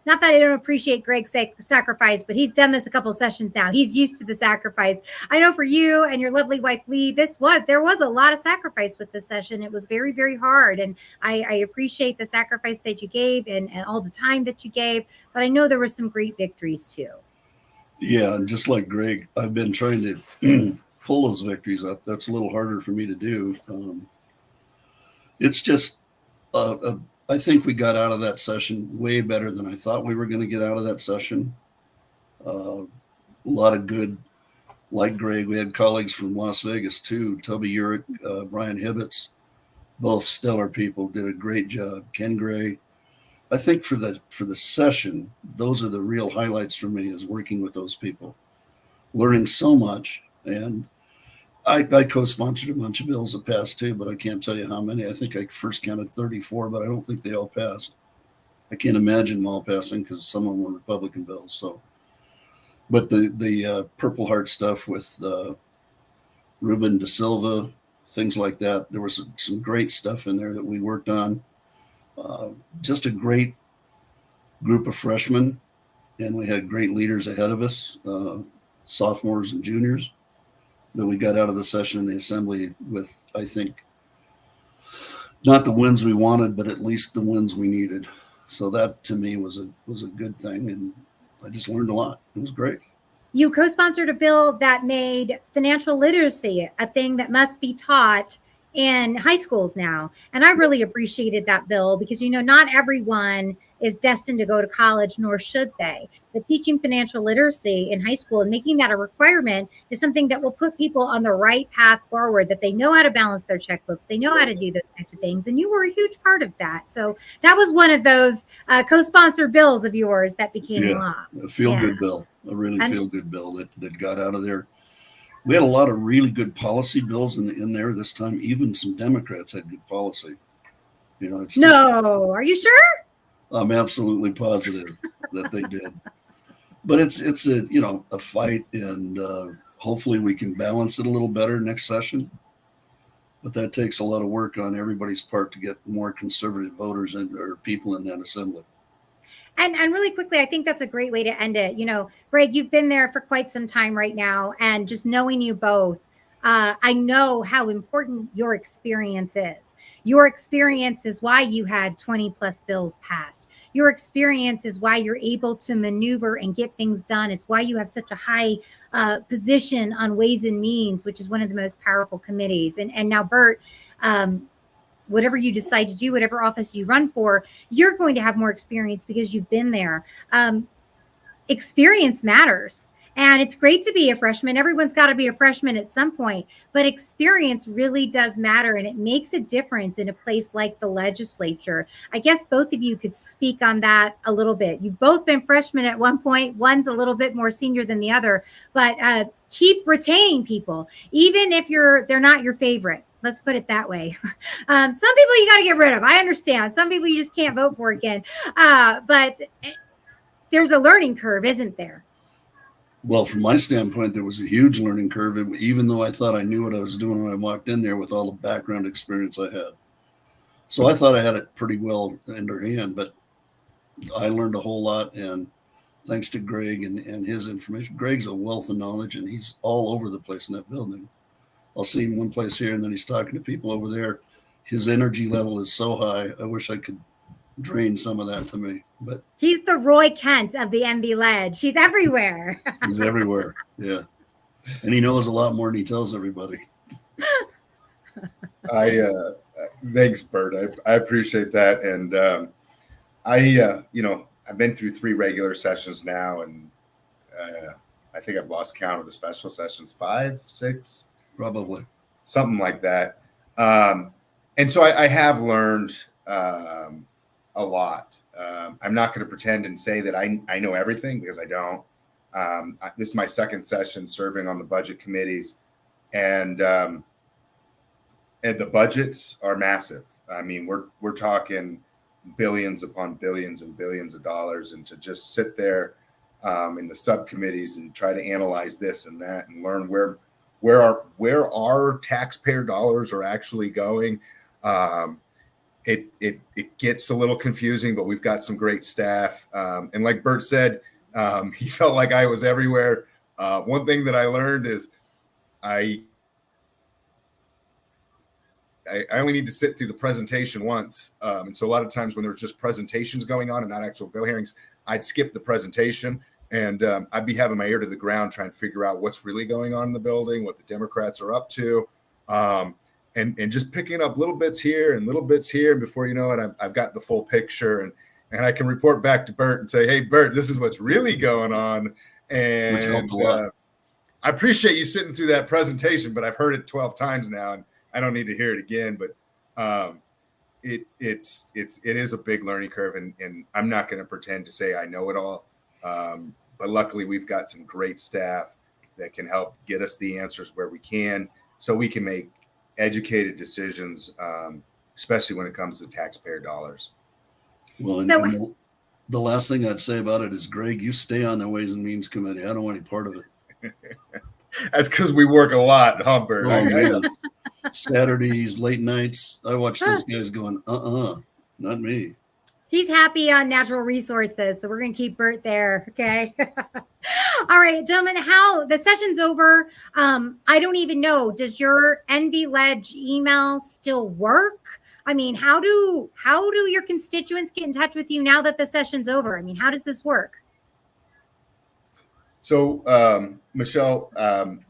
not that I don't appreciate Greg's sacrifice, but he's done this a couple sessions now. He's used to the sacrifice. I know for you and your lovely wife, Lee, there was a lot of sacrifice with this session. It was very, very hard. And I appreciate the sacrifice that you gave and all the time that you gave. But I know there were some great victories too. Yeah, and just like Greg, I've been trying to pull those victories up. That's a little harder for me to do. It's just, I think we got out of that session way better than I thought we were going to get out of that session. A lot of good, like Greg, we had colleagues from Las Vegas too, Toby Urich, Brian Hibbets, both stellar people, did a great job. Ken Gray. I think for the session, those are the real highlights for me, is working with those people, learning so much. And I co-sponsored a bunch of bills that passed too, but I can't tell you how many. I think I first counted 34, but I don't think they all passed. I can't imagine them all passing because some of them were Republican bills. So, but the Purple Heart stuff with Ruben Da Silva, things like that, there was some great stuff in there that we worked on. Just a great group of freshmen, and we had great leaders ahead of us, sophomores and juniors, that we got out of the session in the assembly with, I think, not the wins we wanted, but at least the wins we needed. So that to me was a good thing, and I just learned a lot. It was great. You co-sponsored a bill that made financial literacy a thing that must be taught in high schools now. And I really appreciated that bill because, not everyone is destined to go to college, nor should they. But teaching financial literacy in high school and making that a requirement is something that will put people on the right path forward, that they know how to balance their checkbooks. They know how to do those types of things. And you were a huge part of that. So that was one of those co-sponsored bills of yours that became law. A feel-good bill, a really feel-good bill that got out of there. We had a lot of really good policy bills in there this time. Even some Democrats had good policy. Are you sure? I'm absolutely positive that they did. But it's a fight, and hopefully we can balance it a little better next session. But that takes a lot of work on everybody's part to get more conservative voters or people in that assembly. And really quickly, I think that's a great way to end it. Greg, you've been there for quite some time right now, and just knowing you both, I know how important your experience is. Your experience is why you had 20 plus bills passed. Your experience is why you're able to maneuver and get things done. It's why you have such a high position on Ways and Means, which is one of the most powerful committees. And now, Bert, whatever you decide to do, whatever office you run for, you're going to have more experience because you've been there. Experience matters. And it's great to be a freshman. Everyone's got to be a freshman at some point, but experience really does matter, and it makes a difference in a place like the legislature. I guess both of you could speak on that a little bit. You've both been freshmen at one point. One's a little bit more senior than the other, but keep retaining people, even if they're not your favorite. Let's put it that way. Some people you got to get rid of. I understand. Some people you just can't vote for again. But there's a learning curve, isn't there? Well, from my standpoint, there was a huge learning curve, even though I thought I knew what I was doing when I walked in there with all the background experience I had. So I thought I had it pretty well in her hand, but I learned a whole lot. And thanks to Greg and his information. Greg's a wealth of knowledge, and he's all over the place in that building. I'll see him one place here, and then he's talking to people over there. His energy level is so high. I wish I could drain some of that to me, but he's the Roy Kent of the NVLEG. He's everywhere. He's everywhere. Yeah. And he knows a lot more than he tells everybody. Thanks, Bert. I appreciate that. And I've been through 3 regular sessions now, and I think I've lost count of the special sessions, 5, 6, Probably. something like that. And so I have learned a lot. I'm not going to pretend and say that I know everything, because I don't. This is my 2nd session serving on the budget committees, and the budgets are massive. I mean, we're talking billions upon billions and billions of dollars, and to just sit there in the subcommittees and try to analyze this and that and learn where our taxpayer dollars are actually going. It gets a little confusing, but we've got some great staff. And like Bert said, he felt like I was everywhere. One thing that I learned is I only need to sit through the presentation once. And so a lot of times when there was just presentations going on and not actual bill hearings, I'd skip the presentation, and I'd be having my ear to the ground trying to figure out what's really going on in the building, what the Democrats are up to, and just picking up little bits here and little bits here. And before you know it, I've got the full picture, and I can report back to Bert and say, hey, Bert, this is what's really going on. And Which helped a lot. I appreciate you sitting through that presentation, but I've heard it 12 times now, and I don't need to hear it again. But it is a big learning curve, and I'm not going to pretend to say I know it all. But luckily, we've got some great staff that can help get us the answers where we can, so we can make educated decisions, especially when it comes to taxpayer dollars. Well, and the last thing I'd say about it is, Greg, you stay on the Ways and Means Committee. I don't want any part of it. That's because we work a lot, huh, Bert? Oh, man. Saturdays, late nights. I watch those guys going, not me. He's happy on natural resources, so we're going to keep Bert there. Okay. All right, gentlemen, how the session's over. I don't even know. Does your NVLEG email still work? I mean, how do your constituents get in touch with you now that the session's over? I mean, how does this work? So, Michelle,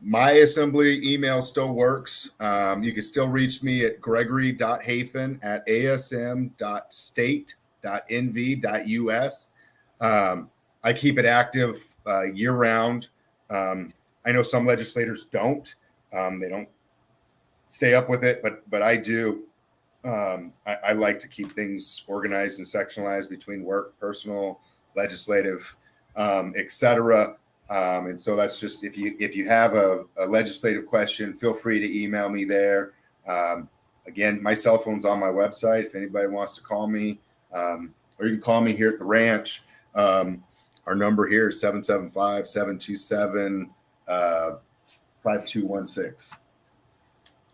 my assembly email still works. You can still reach me at gregory.hafen@asm.state.nv.us. I keep it active year round. I know some legislators don't. They don't stay up with it, but I do. I like to keep things organized and sectionalized between work, personal, legislative, etc. And so that's just, if you have a legislative question, feel free to email me there. Again, my cell phone's on my website if anybody wants to call me, or you can call me here at the ranch. Our number here is 775-727-5216.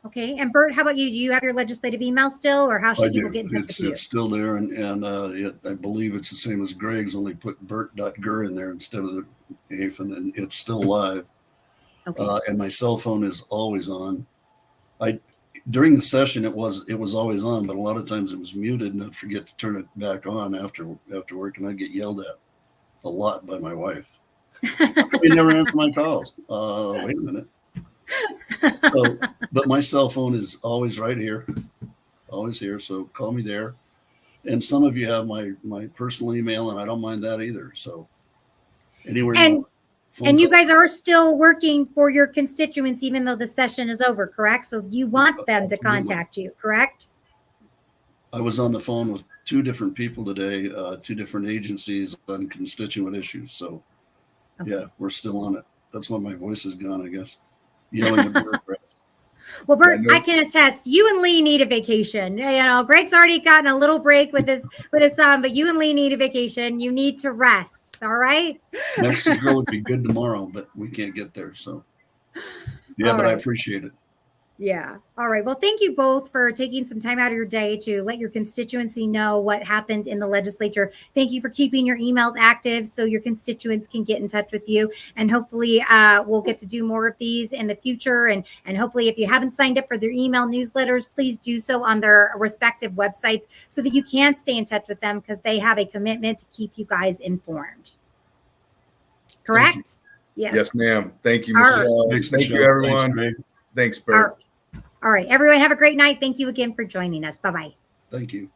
Okay. And Bert, how about you? Do you have your legislative email still, or how should people get in touch with you? It's still there, and I believe it's the same as Greg's, only put Bert.Gur in there instead of the Hafen, and it's still live. Okay. And my cell phone is always on. During the session it was always on, but a lot of times it was muted, and I'd forget to turn it back on after work, and I'd get yelled at a lot by my wife. You never answer my calls. Wait a minute. So, but my cell phone is always right here, always here. So call me there. And some of you have my personal email, and I don't mind that either. So anywhere. And you guys are still working for your constituents, even though the session is over, correct? So you want them to contact you, correct? I was on the phone with 2 different people today, 2 different agencies on constituent issues. So okay. Yeah, we're still on it. That's why my voice is gone, I guess. Yelling at bureaucrats. Well, Bert, I can attest. You and Lee need a vacation. You know, Greg's already gotten a little break with his son, but you and Lee need a vacation. You need to rest. All right. Mexico would be good tomorrow, but we can't get there. So, yeah, all but right. I appreciate it. Yeah. All right. Well, thank you both for taking some time out of your day to let your constituency know what happened in the legislature. Thank you for keeping your emails active so your constituents can get in touch with you. And hopefully we'll get to do more of these in the future. And hopefully if you haven't signed up for their email newsletters, please do so on their respective websites so that you can stay in touch with them, because they have a commitment to keep you guys informed. Correct? Yes, ma'am. Thank you, All right. Michelle. Thanks, Thank you, Michelle. everyone. Thanks, Greg. Thanks, All Bert. right. All right, everyone, have a great night. Thank you again for joining us. Bye-bye. Thank you.